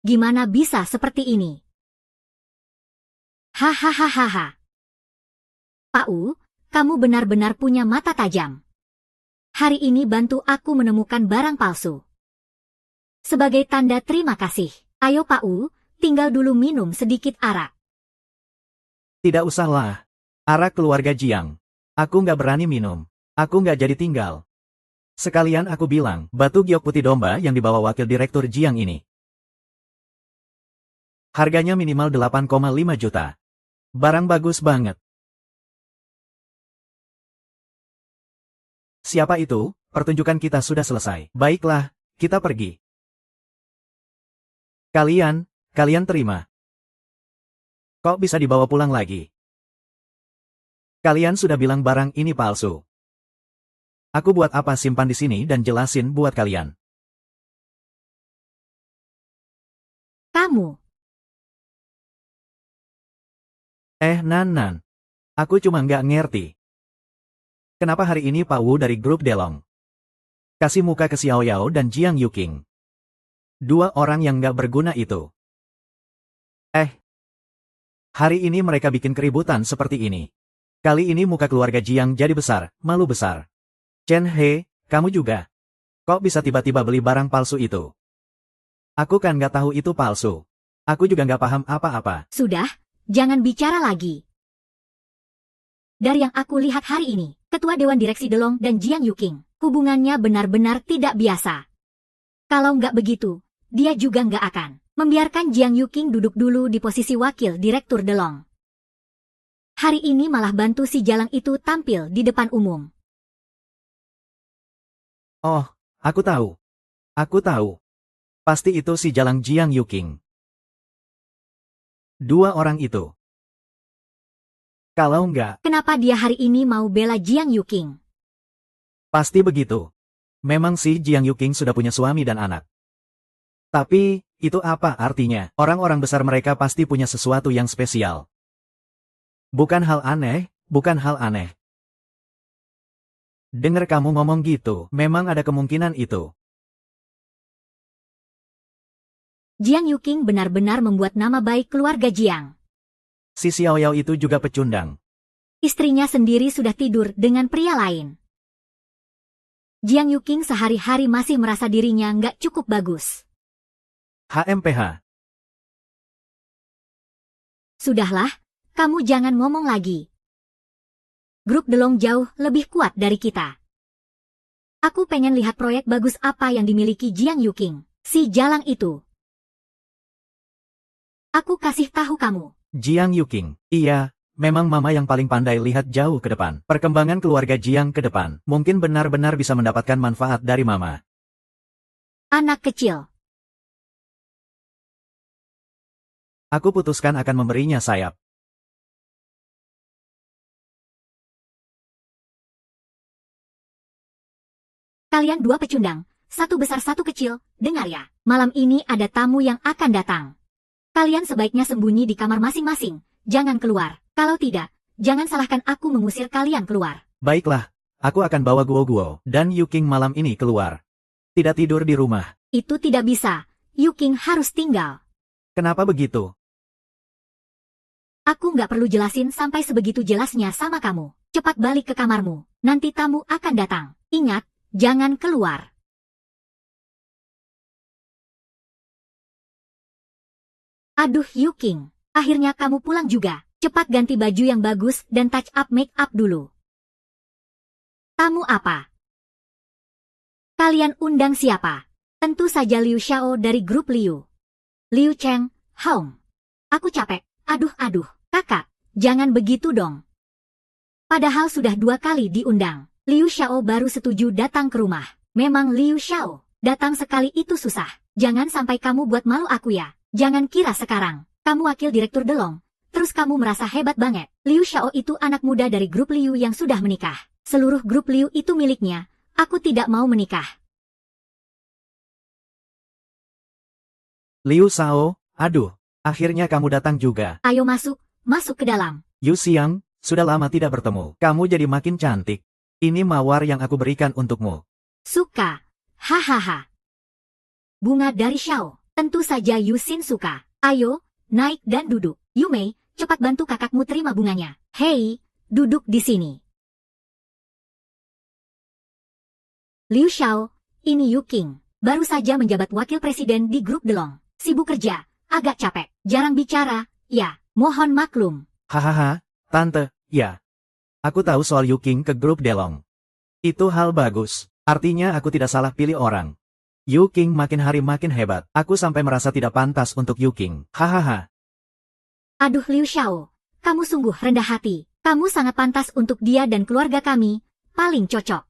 B: Gimana bisa seperti ini? Hahaha. Pak Wu, kamu benar-benar punya mata tajam. Hari ini bantu aku menemukan barang palsu. Sebagai tanda terima kasih, ayo Pak Wu, tinggal dulu minum sedikit arak.
A: Tidak usahlah. Arak keluarga Jiang. Aku nggak berani minum. Aku nggak jadi tinggal. Sekalian aku bilang, batu giok putih domba yang dibawa wakil direktur Jiang ini. Harganya minimal 8,5 juta. Barang bagus banget. Siapa itu? Pertunjukan kita sudah selesai. Baiklah, kita pergi. Kalian terima. Kok bisa dibawa pulang lagi? Kalian sudah bilang barang ini palsu. Aku buat apa simpan di sini dan jelasin buat kalian.
B: Kamu.
A: Nan. Aku cuma nggak ngerti. Kenapa hari ini Pak Wu dari grup Delong kasih muka ke Xiao Yao dan Jiang Yuking. Dua orang yang nggak berguna itu. Hari ini mereka bikin keributan seperti ini. Kali ini muka keluarga Jiang jadi besar, malu besar. Chen He, kamu juga. Kok bisa tiba-tiba beli barang palsu itu? Aku kan nggak tahu itu palsu. Aku juga nggak paham apa-apa.
B: Sudah, jangan bicara lagi. Dari yang aku lihat hari ini, Ketua Dewan Direksi Delong dan Jiang Yuking, hubungannya benar-benar tidak biasa. Kalau nggak begitu, dia juga nggak akan membiarkan Jiang Yuking duduk dulu di posisi wakil direktur Delong. Hari ini malah bantu si Jalang itu tampil di depan umum.
A: Oh, aku tahu. Aku tahu. Pasti itu si Jalang Jiang Yuking. Dua orang itu. Kalau enggak,
B: Kenapa dia hari ini mau bela Jiang Yuking?
A: pasti begitu. Memang sih Jiang Yuking sudah punya suami dan anak. Tapi, itu apa artinya? Orang-orang besar mereka pasti punya sesuatu yang spesial. Bukan hal aneh, bukan hal aneh. Dengar kamu ngomong gitu, memang ada kemungkinan itu.
B: Jiang Yuking benar-benar membuat nama baik keluarga Jiang.
A: Si Xiao Yao itu juga pecundang.
B: istrinya sendiri sudah tidur dengan pria lain. Jiang Yuqing sehari-hari masih merasa dirinya nggak cukup bagus.
A: HMPH.
B: Sudahlah, kamu jangan ngomong lagi. Grup Delong jauh lebih kuat dari kita. Aku pengen lihat proyek bagus apa yang dimiliki Jiang Yuqing, si jalang itu. Aku kasih tahu kamu.
A: Jiang Yuqing. Iya, memang mama yang paling pandai lihat jauh ke depan. Perkembangan keluarga Jiang ke depan mungkin benar-benar bisa mendapatkan manfaat dari mama.
B: Anak kecil.
A: Aku putuskan akan memberinya sayap.
B: Kalian dua pecundang, satu besar satu kecil, dengar ya. Malam ini ada tamu yang akan datang. Kalian sebaiknya sembunyi di kamar masing-masing, jangan keluar. Kalau tidak, jangan salahkan aku mengusir kalian keluar.
A: Baiklah, aku akan bawa Guo dan Yuqing malam ini keluar. Tidak tidur di rumah.
B: Itu tidak bisa, Yuqing harus tinggal.
A: Kenapa begitu?
B: Aku nggak perlu jelasin sampai sebegitu jelasnya sama kamu. Cepat balik ke kamarmu, nanti tamu akan datang. Ingat, jangan keluar. Aduh Yuqing, akhirnya kamu pulang juga. Cepat ganti baju yang bagus dan touch up make up dulu. Tamu apa? Kalian undang siapa? Tentu saja Liu Xiao dari grup Liu. Liu Cheng, Hong. Aku capek. Aduh, kakak, jangan begitu dong. Padahal sudah 2 kali diundang. Liu Xiao baru setuju datang ke rumah. Memang Liu Xiao, datang sekali itu susah. Jangan sampai kamu buat malu aku ya. Jangan kira sekarang, kamu wakil direktur Delong. Terus kamu merasa hebat banget. Liu Xiao itu anak muda dari grup Liu yang sudah menikah. Seluruh grup Liu itu miliknya. Aku tidak mau menikah.
A: Liu Xiao, aduh, akhirnya kamu datang juga.
B: Ayo masuk ke dalam.
A: Yu Xiang, sudah lama tidak bertemu. Kamu jadi makin cantik. Ini mawar yang aku berikan untukmu.
B: Suka. Hahaha. Bunga dari Xiao. Tentu saja Yu Xin suka. Ayo, naik dan duduk. Yu Mei, cepat bantu kakakmu terima bunganya. Hei, duduk di sini. Liu Xiao, ini Yu Qing. Baru saja menjabat wakil presiden di grup Delong. Sibuk kerja, agak capek, jarang bicara. Ya, mohon maklum.
A: Hahaha, tante, ya. Aku tahu soal Yuqing ke grup Delong. Itu hal bagus. Artinya aku tidak salah pilih orang. Yuqing makin hari makin hebat. Aku sampai merasa tidak pantas untuk Yuqing. Hahaha.
B: Aduh Liu Xiao, kamu sungguh rendah hati. Kamu sangat pantas untuk dia dan keluarga kami. Paling cocok.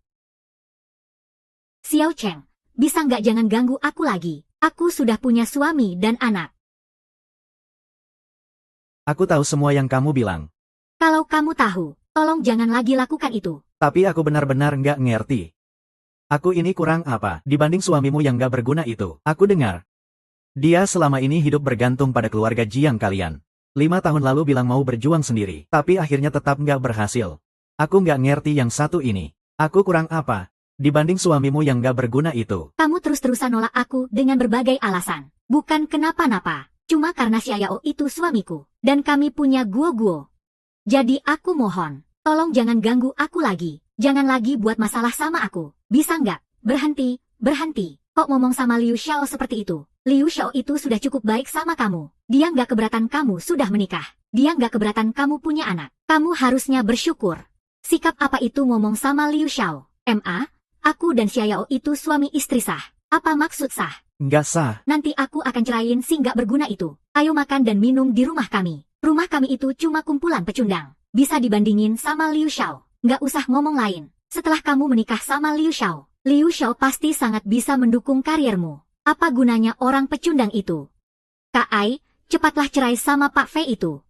B: Xiao Cheng, bisa nggak jangan ganggu aku lagi. Aku sudah punya suami dan anak.
A: Aku tahu semua yang kamu bilang.
B: Kalau kamu tahu, tolong jangan lagi lakukan itu.
A: Tapi aku benar-benar nggak ngerti. Aku ini kurang apa dibanding suamimu yang nggak berguna itu. Aku dengar. Dia selama ini hidup bergantung pada keluarga Jiang kalian. 5 tahun lalu bilang mau berjuang sendiri, tapi akhirnya tetap nggak berhasil. Aku nggak ngerti yang satu ini. Aku kurang apa dibanding suamimu yang nggak berguna itu.
B: Kamu terus-terusan nolak aku dengan berbagai alasan. Bukan kenapa-napa. Cuma karena Xiao itu suamiku. Dan kami punya Guo. Jadi aku mohon, tolong jangan ganggu aku lagi. Jangan lagi buat masalah sama aku. Bisa nggak? Berhenti. Kok ngomong sama Liu Xiao seperti itu? Liu Xiao itu sudah cukup baik sama kamu. Dia nggak keberatan kamu sudah menikah. Dia nggak keberatan kamu punya anak. Kamu harusnya bersyukur. Sikap apa itu ngomong sama Liu Xiao? Aku dan Xiao itu suami istri sah. Apa maksud sah?
A: Nggak sah.
B: Nanti aku akan cerain si nggak berguna itu. Ayo makan dan minum di rumah kami. Rumah kami itu cuma kumpulan pecundang. Bisa dibandingin sama Liu Xiao. Nggak usah ngomong lain. Setelah kamu menikah sama Liu Xiao pasti sangat bisa mendukung kariermu. Apa gunanya orang pecundang itu? Kak Ai, cepatlah cerai sama Pak Fei itu.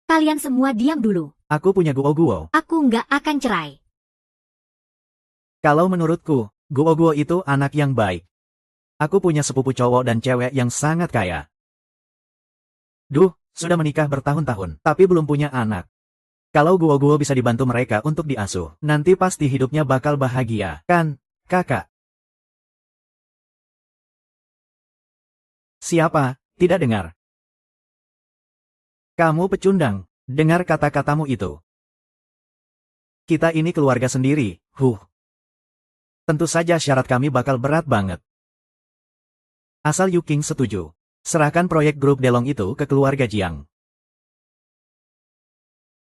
B: Kalian semua diam dulu.
A: Aku punya Guo.
B: Aku nggak akan cerai.
A: Kalau menurutku, Guo itu anak yang baik. Aku punya sepupu cowok dan cewek yang sangat kaya. Sudah menikah bertahun-tahun, tapi belum punya anak. Kalau Guo bisa dibantu mereka untuk diasuh, nanti pasti hidupnya bakal bahagia, kan, kakak? Siapa? Tidak dengar. Kamu pecundang, dengar kata-katamu itu. Kita ini keluarga sendiri, Tentu saja syarat kami bakal berat banget. Asal Yu King setuju. Serahkan proyek grup Delong itu ke keluarga Jiang.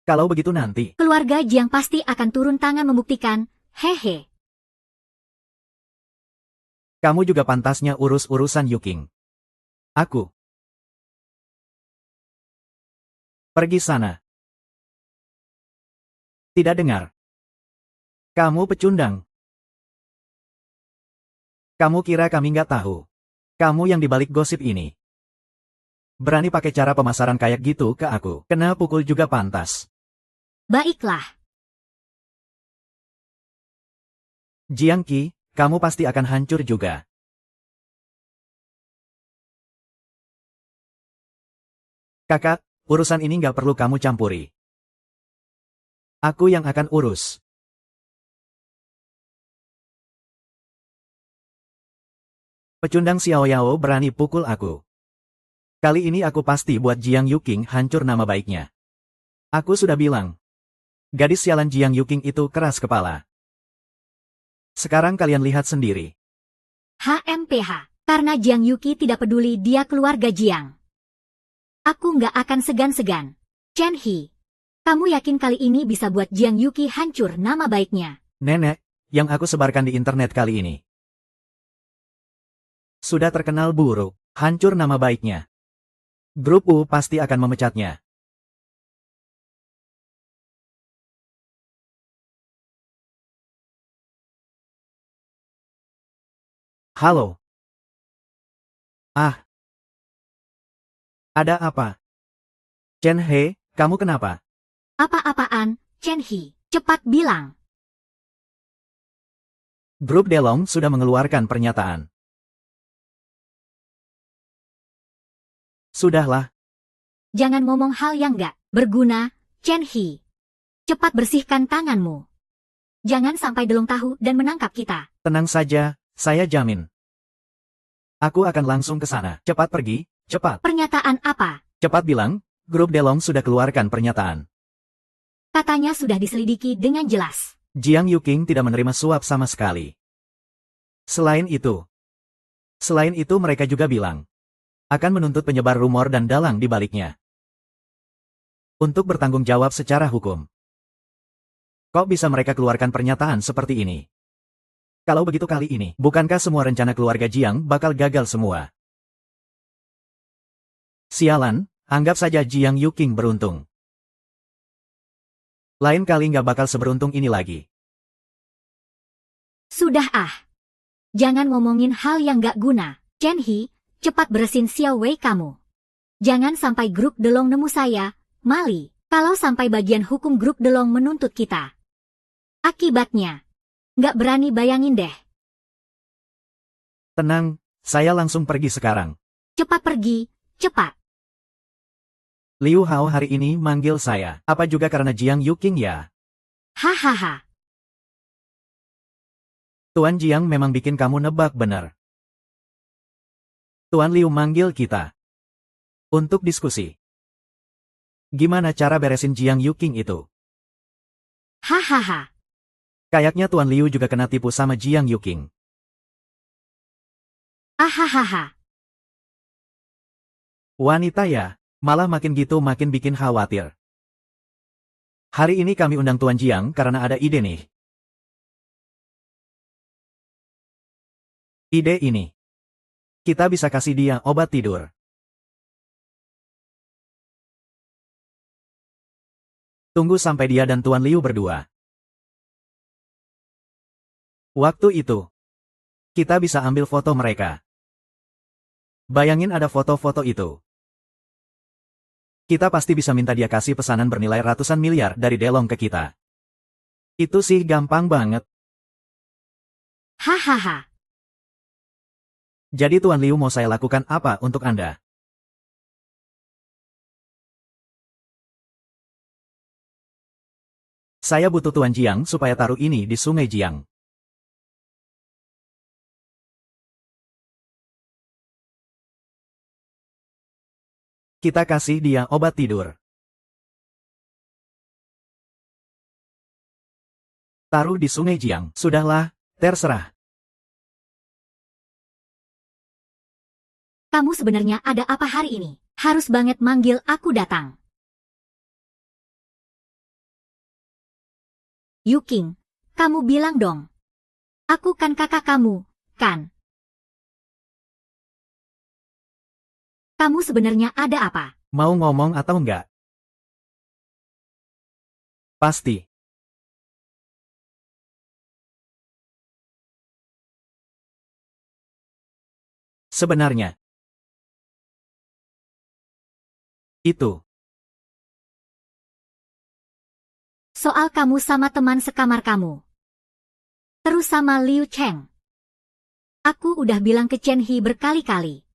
A: Kalau begitu nanti,
B: Keluarga Jiang pasti akan turun tangan membuktikan, hehe.
A: kamu juga pantasnya urus urusan Yu King. Aku. Pergi sana. Tidak dengar. Kamu pecundang. Kamu kira kami nggak tahu? Kamu yang dibalik gosip ini. Berani pakai cara pemasaran kayak gitu ke aku. Kena pukul juga pantas.
B: Baiklah.
A: Jiang Qi, kamu pasti akan hancur juga. Kakak, urusan ini nggak perlu kamu campuri. Aku yang akan urus. Pecundang Xiao Yao berani pukul aku. Kali ini aku pasti buat Jiang Yuking hancur nama baiknya. Aku sudah bilang. Gadis sialan Jiang Yuking itu keras kepala. Sekarang kalian lihat sendiri.
B: HMPH. Karena Jiang Yuki tidak peduli dia keluarga Jiang. Aku nggak akan segan-segan. Chen He. Kamu yakin kali ini bisa buat Jiang Yuki hancur nama baiknya?
A: Nenek, yang aku sebarkan di internet kali ini. Sudah terkenal buruk, hancur nama baiknya. Grup U pasti akan memecatnya. Halo. Ah. Ada apa? Chen He, kamu kenapa?
B: Apa-apaan, Chen He? Cepat bilang.
A: Grup Delong sudah mengeluarkan pernyataan. Sudahlah.
B: Jangan ngomong hal yang nggak berguna, Chen He. Cepat bersihkan tanganmu. Jangan sampai Delong tahu dan menangkap kita.
A: Tenang saja, saya jamin. Aku akan langsung ke sana. Cepat pergi, cepat.
B: Pernyataan apa?
A: Cepat bilang, grup Delong sudah keluarkan pernyataan.
B: Katanya sudah diselidiki dengan jelas.
A: Jiang Yuking tidak menerima suap sama sekali. Selain itu mereka juga bilang, akan menuntut penyebar rumor dan dalang di baliknya. Untuk bertanggung jawab secara hukum. Kok bisa mereka keluarkan pernyataan seperti ini? Kalau begitu kali ini, bukankah semua rencana keluarga Jiang bakal gagal semua? Sialan, anggap saja Jiang Yuking beruntung. Lain kali nggak bakal seberuntung ini lagi.
B: Sudah Jangan ngomongin hal yang nggak guna. Chen He, cepat beresin Xiao Wei kamu. Jangan sampai grup Delong nemu saya, Mali. Kalau sampai bagian hukum grup Delong menuntut kita. Akibatnya. Nggak berani bayangin deh.
A: Tenang, saya langsung pergi sekarang.
B: Cepat pergi, cepat.
A: Liu Hao hari ini manggil saya. Apa juga karena Jiang Yuking ya?
B: Hahaha.
A: Tuan Jiang memang bikin kamu nebak benar. Tuan Liu manggil kita. Untuk diskusi. Gimana cara beresin Jiang Yuking itu?
B: Hahaha.
A: Kayaknya Tuan Liu juga kena tipu sama Jiang Yuking.
B: Ahahaha.
A: Wanita ya, malah makin gitu makin bikin khawatir. Hari ini kami undang Tuan Jiang karena ada ide nih. Ide ini. Kita bisa kasih dia obat tidur. Tunggu sampai dia dan Tuan Liu berdua. Waktu itu, kita bisa ambil foto mereka. Bayangin ada foto-foto itu. Kita pasti bisa minta dia kasih pesanan bernilai ratusan miliar dari Delong ke kita. Itu sih gampang banget.
B: Hahaha.
A: Jadi Tuan Liu mau saya lakukan apa untuk Anda? Saya butuh Tuan Jiang supaya taruh ini di Sungai Jiang. Kita kasih dia obat tidur. Taruh di Sungai Jiang. Sudahlah, terserah.
B: Kamu sebenarnya ada apa hari ini? Harus banget manggil aku datang. Yuking, kamu bilang dong. Aku kan kakak kamu, kan? Kamu sebenarnya ada apa?
A: Mau ngomong atau enggak? Pasti. Sebenarnya. Itu.
B: Soal kamu sama teman sekamar kamu. Terus sama Liu Cheng. Aku udah bilang ke Chen He berkali-kali.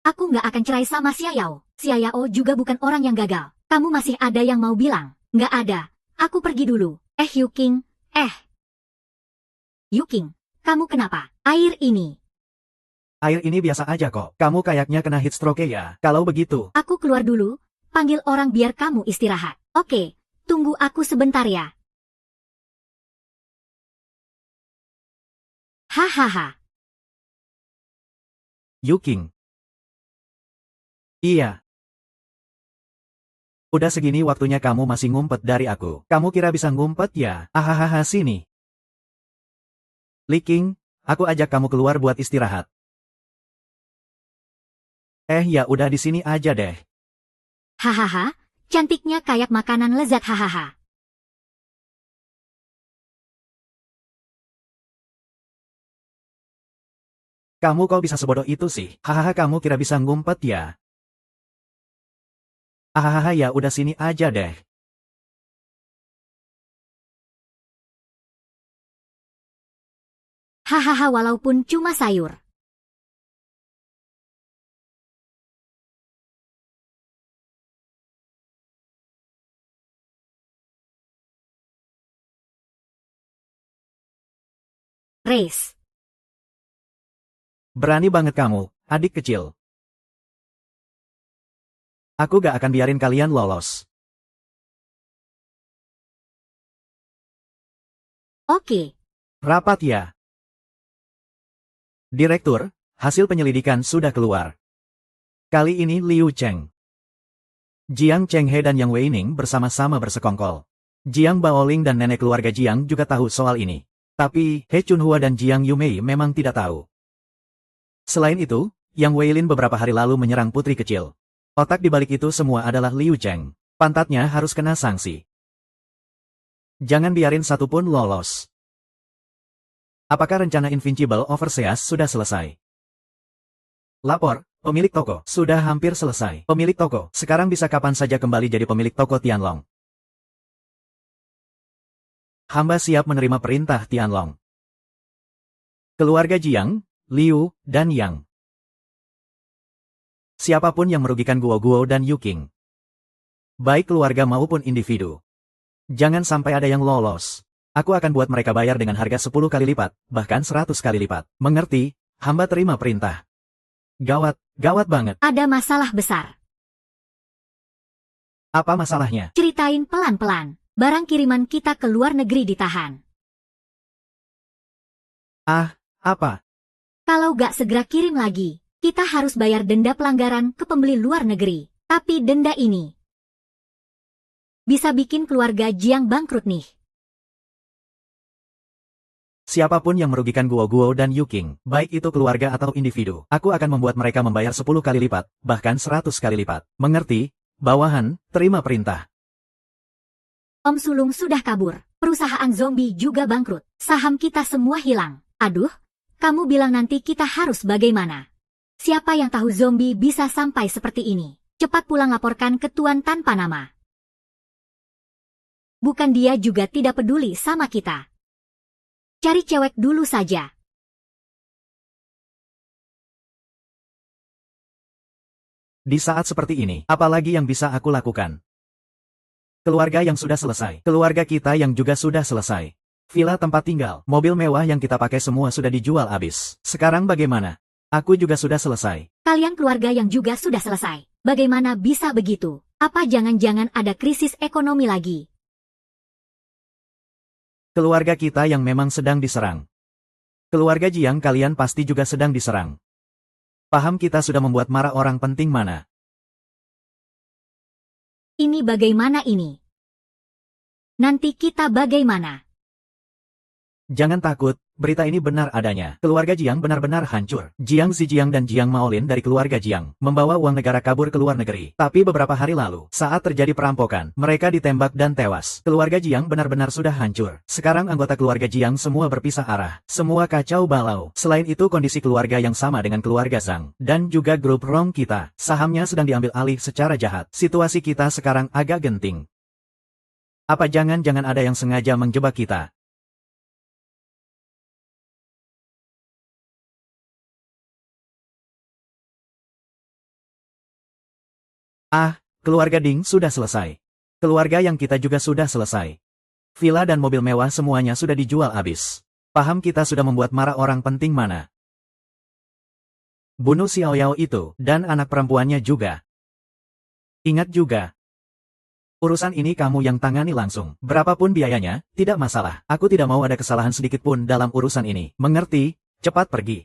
B: Aku nggak akan cerai sama Xiao. Xiao juga bukan orang yang gagal. Kamu masih ada yang mau bilang? Nggak ada. Aku pergi dulu. Yuking. Yuking, kamu kenapa? Air ini.
A: Air ini biasa aja kok. Kamu kayaknya kena heat stroke ya. Kalau begitu.
B: Aku keluar dulu. Panggil orang biar kamu istirahat. Oke, tunggu aku sebentar ya. Hahaha.
A: Yuking. Iya. Udah segini waktunya kamu masih ngumpet dari aku. Kamu kira bisa ngumpet ya? Ahahaha sini. Li King, aku ajak kamu keluar buat istirahat. Ya udah di sini aja deh.
B: Hahaha, cantiknya kayak makanan lezat hahaha.
A: Kamu kok bisa sebodoh itu sih? Hahaha kamu kira bisa ngumpet ya? Hahaha ya udah sini aja deh.
B: Hahaha walaupun cuma sayur. Race.
A: Berani banget kamu, adik kecil. Aku gak akan biarin kalian lolos.
B: Oke.
A: Rapat ya. Direktur, hasil penyelidikan sudah keluar. Kali ini Liu Cheng, Jiang Chenghe dan Yang Weining bersama-sama bersekongkol. Jiang Baoling dan nenek keluarga Jiang juga tahu soal ini. Tapi, He Chunhua dan Jiang Yumei memang tidak tahu. Selain itu, Yang Weilin beberapa hari lalu menyerang putri kecil. Otak di balik itu semua adalah Liu Cheng. Pantatnya harus kena sanksi. Jangan biarin satupun lolos. Apakah rencana Invincible Overseas sudah selesai? Lapor, pemilik toko, sudah hampir selesai. Pemilik toko, sekarang bisa kapan saja kembali jadi pemilik toko Tianlong. Hamba siap menerima perintah Tianlong. Keluarga Jiang, Liu, dan Yang. Siapapun yang merugikan Guo dan Yuking. Baik keluarga maupun individu. Jangan sampai ada yang lolos. Aku akan buat mereka bayar dengan harga 10 kali lipat, bahkan 100 kali lipat. Mengerti? Hamba terima perintah. Gawat, gawat banget.
B: Ada masalah besar.
A: Apa masalahnya?
B: Ceritain pelan-pelan. Barang kiriman kita ke luar negeri ditahan.
A: Apa?
B: Kalau gak segera kirim lagi, kita harus bayar denda pelanggaran ke pembeli luar negeri. Tapi denda ini bisa bikin keluarga Jiang bangkrut nih.
A: Siapapun yang merugikan Guo dan Yuking, baik itu keluarga atau individu, aku akan membuat mereka membayar 10 kali lipat, bahkan 100 kali lipat. Mengerti? Bawahan, terima perintah.
B: Om Sulung sudah kabur. Perusahaan zombie juga bangkrut. Saham kita semua hilang. Aduh, kamu bilang nanti kita harus bagaimana? Siapa yang tahu zombie bisa sampai seperti ini? Cepat pulang laporkan ke Tuan tanpa nama. Bukan dia juga tidak peduli sama kita. Cari cewek dulu saja.
A: Di saat seperti ini, apalagi yang bisa aku lakukan? Keluarga yang sudah selesai. Keluarga kita yang juga sudah selesai. Villa tempat tinggal, mobil mewah yang kita pakai semua sudah dijual habis. Sekarang bagaimana? Aku juga sudah selesai.
B: Kalian keluarga yang juga sudah selesai. Bagaimana bisa begitu? Apa jangan-jangan ada krisis ekonomi lagi?
A: Keluarga kita yang memang sedang diserang. Keluarga Jiang kalian pasti juga sedang diserang. Paham kita sudah membuat marah orang penting mana?
B: Ini bagaimana ini? Nanti kita bagaimana?
A: Jangan takut, berita ini benar adanya. Keluarga Jiang benar-benar hancur. Jiang Zijiang dan Jiang Maolin dari keluarga Jiang membawa uang negara kabur ke luar negeri. Tapi beberapa hari lalu, saat terjadi perampokan, mereka ditembak dan tewas. Keluarga Jiang benar-benar sudah hancur. Sekarang anggota keluarga Jiang semua berpisah arah. Semua kacau balau. Selain itu kondisi keluarga yang sama dengan keluarga Zhang. Dan juga grup Rong kita. Sahamnya sedang diambil alih secara jahat. Situasi kita sekarang agak genting. Apa jangan-jangan ada yang sengaja menjebak kita? Keluarga Ding sudah selesai. Keluarga yang kita juga sudah selesai. Villa dan mobil mewah semuanya sudah dijual habis. Paham kita sudah membuat marah orang penting mana? Bunuh Xiao Yao itu, dan anak perempuannya juga. Ingat juga. Urusan ini kamu yang tangani langsung. Berapapun biayanya, tidak masalah. Aku tidak mau ada kesalahan sedikit pun dalam urusan ini. Mengerti? Cepat pergi.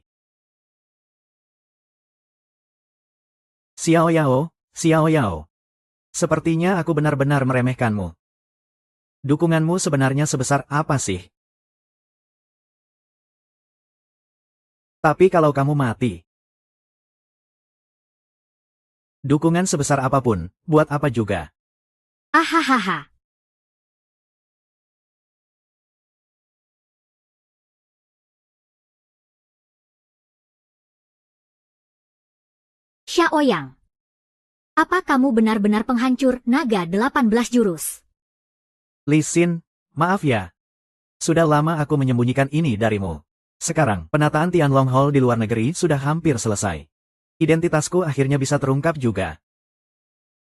A: Xiao Yao. Xiao Yao. Sepertinya aku benar-benar meremehkanmu. Dukunganmu sebenarnya sebesar apa sih? Tapi kalau kamu mati, dukungan sebesar apapun, buat apa juga?
B: Ahahaha. Xiaoyang. Apa kamu benar-benar penghancur naga 18 jurus?
A: Li Xin, maaf ya. Sudah lama aku menyembunyikan ini darimu. Sekarang, penataan Tianlong Hall di luar negeri sudah hampir selesai. Identitasku akhirnya bisa terungkap juga.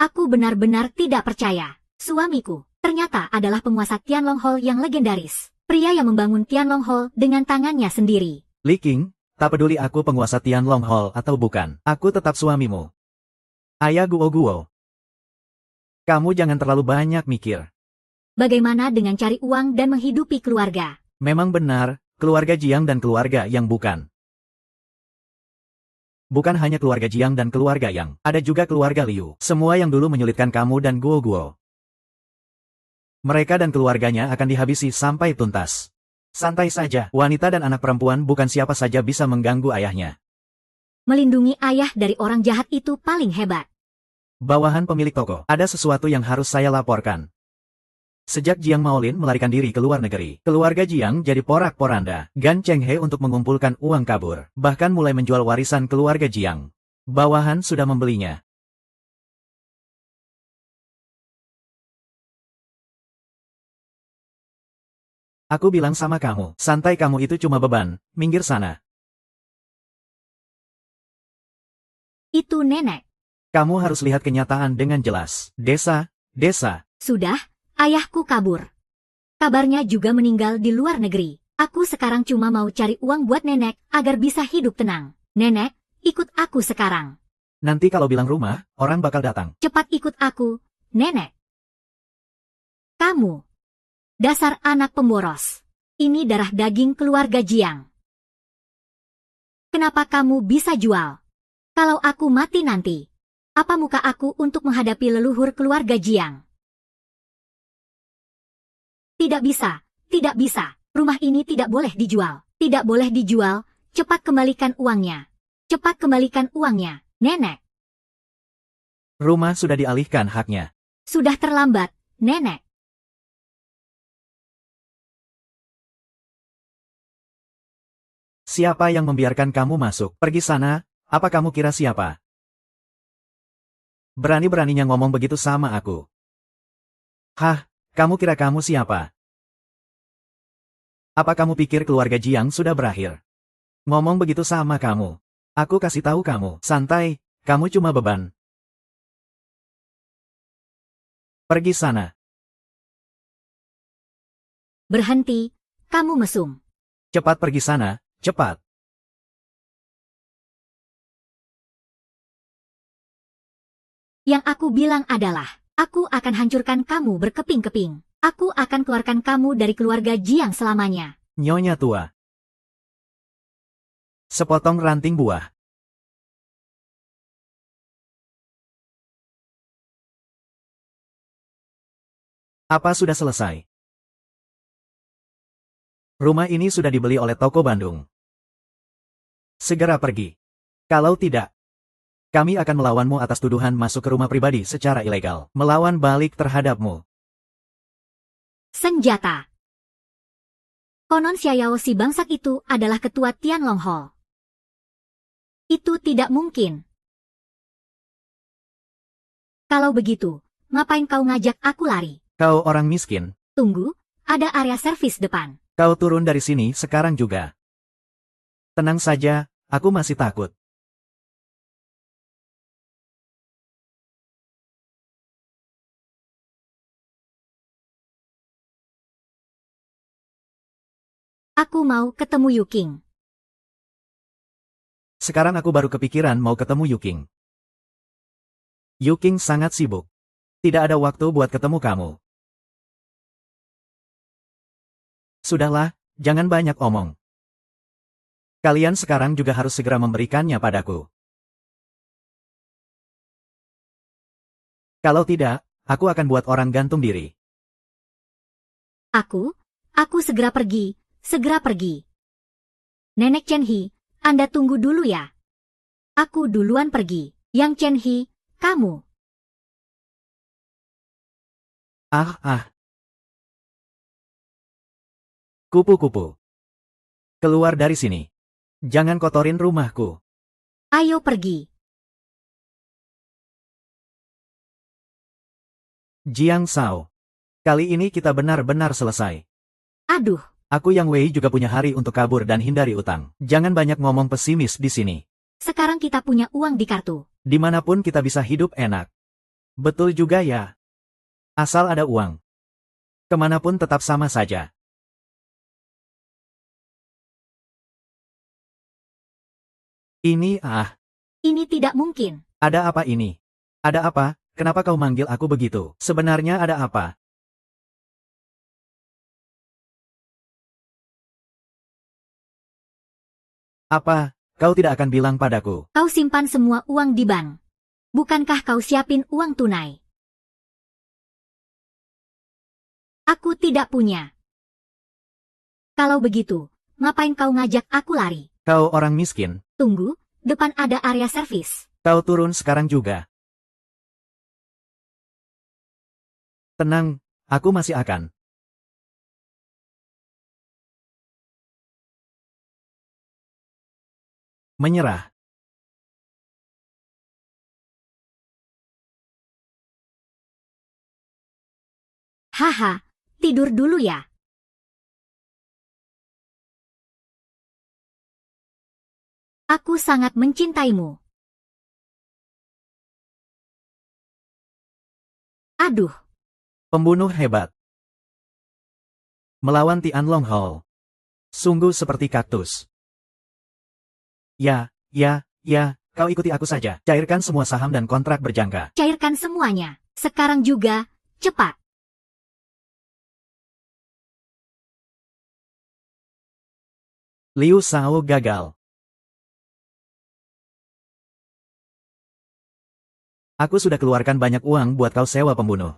B: Aku benar-benar tidak percaya. Suamiku ternyata adalah penguasa Tianlong Hall yang legendaris. Pria yang membangun Tianlong Hall dengan tangannya sendiri.
A: Li Qing, tak peduli aku penguasa Tianlong Hall atau bukan, aku tetap suamimu. Ayah Guo. Kamu jangan terlalu banyak mikir.
B: Bagaimana dengan cari uang dan menghidupi keluarga?
A: Memang benar, keluarga Jiang dan keluarga yang bukan. Bukan hanya keluarga Jiang dan keluarga Yang, ada juga keluarga Liu. Semua yang dulu menyulitkan kamu dan Guo. Mereka dan keluarganya akan dihabisi sampai tuntas. Santai saja, wanita dan anak perempuan bukan siapa saja bisa mengganggu ayahnya.
B: Melindungi ayah dari orang jahat itu paling hebat.
A: Bawahan pemilik toko, ada sesuatu yang harus saya laporkan. Sejak Jiang Maolin melarikan diri ke luar negeri, keluarga Jiang jadi porak-poranda, Gan Chenghe untuk mengumpulkan uang kabur, bahkan mulai menjual warisan keluarga Jiang. Bawahan sudah membelinya. Aku bilang sama kamu, santai kamu itu cuma beban, minggir sana.
B: Itu nenek.
A: Kamu harus lihat kenyataan dengan jelas. Desa.
B: Sudah, ayahku kabur. Kabarnya juga meninggal di luar negeri. Aku sekarang cuma mau cari uang buat nenek agar bisa hidup tenang. Nenek, ikut aku sekarang.
A: Nanti kalau bilang rumah, orang bakal datang.
B: Cepat ikut aku, nenek. Kamu. Dasar anak pemboros. Ini darah daging keluarga Jiang. Kenapa kamu bisa jual? Kalau aku mati nanti, apa muka aku untuk menghadapi leluhur keluarga Jiang? Tidak bisa, tidak bisa. Rumah ini tidak boleh dijual. Tidak boleh dijual, cepat kembalikan uangnya. Cepat kembalikan uangnya, nenek.
A: Rumah sudah dialihkan haknya.
B: Sudah terlambat, nenek.
A: Siapa yang membiarkan kamu masuk? Pergi sana. Apa kamu kira siapa? Berani-beraninya ngomong begitu sama aku. Hah, kamu kira kamu siapa? Apa kamu pikir keluarga Jiang sudah berakhir? Ngomong begitu sama kamu. Aku kasih tahu kamu, santai, kamu cuma beban. Pergi sana.
B: Berhenti, kamu mesum.
A: Cepat pergi sana, cepat.
B: Yang aku bilang adalah, aku akan hancurkan kamu berkeping-keping. Aku akan keluarkan kamu dari keluarga Jiang selamanya.
A: Nyonya tua. Sepotong ranting buah. Apa sudah selesai? Rumah ini sudah dibeli oleh toko Bandung. Segera pergi. Kalau tidak, kami akan melawanmu atas tuduhan masuk ke rumah pribadi secara ilegal. Melawan balik terhadapmu.
B: Senjata. Konon Xiao si bangsat itu adalah ketua Tianlong Hall. Itu tidak mungkin. Kalau begitu, ngapain kau ngajak aku lari?
A: Kau orang miskin.
B: Tunggu, ada area servis depan.
A: Kau turun dari sini sekarang juga. Tenang saja, aku masih takut.
B: Aku mau ketemu Yuking.
A: Sekarang aku baru kepikiran mau ketemu Yuking. Yuking sangat sibuk. Tidak ada waktu buat ketemu kamu. Sudahlah, jangan banyak omong. Kalian sekarang juga harus segera memberikannya padaku. Kalau tidak, aku akan buat orang gantung diri.
B: Aku segera pergi, segera pergi. Nenek Chen He, Anda tunggu dulu ya. Aku duluan pergi. Yang Chen He, kamu.
A: Ah. Kupu-kupu. Keluar dari sini. Jangan kotorin rumahku.
B: Ayo pergi.
A: Jiang Sao. Kali ini kita benar-benar selesai.
B: Aduh,
A: Aku yang Wei juga punya hari untuk kabur dan hindari utang. Jangan banyak ngomong pesimis di sini.
B: sekarang kita punya uang di kartu.
A: Dimanapun kita bisa hidup enak. Betul juga ya. Asal ada uang. Kemanapun tetap sama saja. Ini
B: Ini tidak mungkin.
A: ada apa ini? Ada apa? Kenapa kau manggil aku begitu? Sebenarnya ada apa? Apa? Kau tidak akan bilang padaku?
B: Kau simpan semua uang di bank. Bukankah kau siapin uang tunai? Aku tidak punya. Kalau begitu, ngapain kau ngajak aku lari?
A: Kau orang miskin.
B: Tunggu, depan ada area servis.
A: Kau turun sekarang juga. Tenang, aku masih akan. Menyerah.
B: Haha, tidur dulu ya. Aku sangat mencintaimu. Aduh,
A: Pembunuh hebat. Melawan Tianlong Hall. Sungguh seperti kaktus. Ya, kau ikuti aku saja. Cairkan semua saham dan kontrak berjangka.
B: cairkan semuanya. Sekarang juga, cepat.
A: Liu Shao gagal. Aku sudah keluarkan banyak uang buat kau sewa pembunuh.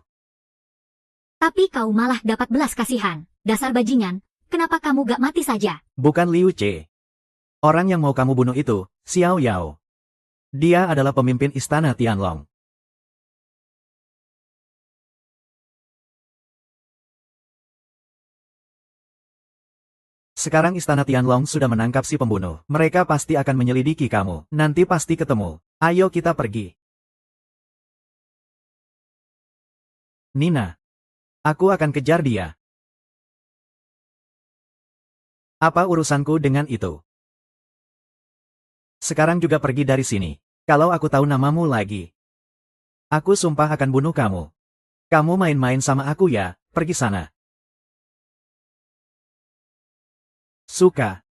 B: Tapi kau malah dapat belas kasihan. Dasar bajingan, kenapa kamu gak mati saja?
A: Bukan Liu Che. Orang yang mau kamu bunuh itu, Xiao Yao. Dia adalah pemimpin istana Tianlong. Sekarang istana Tianlong sudah menangkap si pembunuh. Mereka pasti akan menyelidiki kamu. Nanti pasti ketemu. Ayo kita pergi. Nina. Aku akan kejar dia. Apa urusanku dengan itu? Sekarang juga pergi dari sini. Kalau aku tahu namamu lagi, aku sumpah akan bunuh kamu. Kamu main-main sama aku ya, pergi sana. Suka.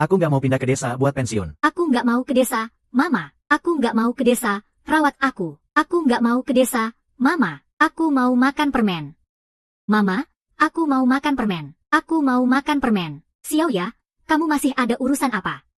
A: Aku nggak mau pindah ke desa buat pensiun.
B: Aku nggak mau ke desa, Mama. Aku nggak mau ke desa, rawat aku. Aku nggak mau ke desa, Mama. Aku mau makan permen. Mama, aku mau makan permen. Aku mau makan permen. Xiao ya, kamu masih ada urusan apa?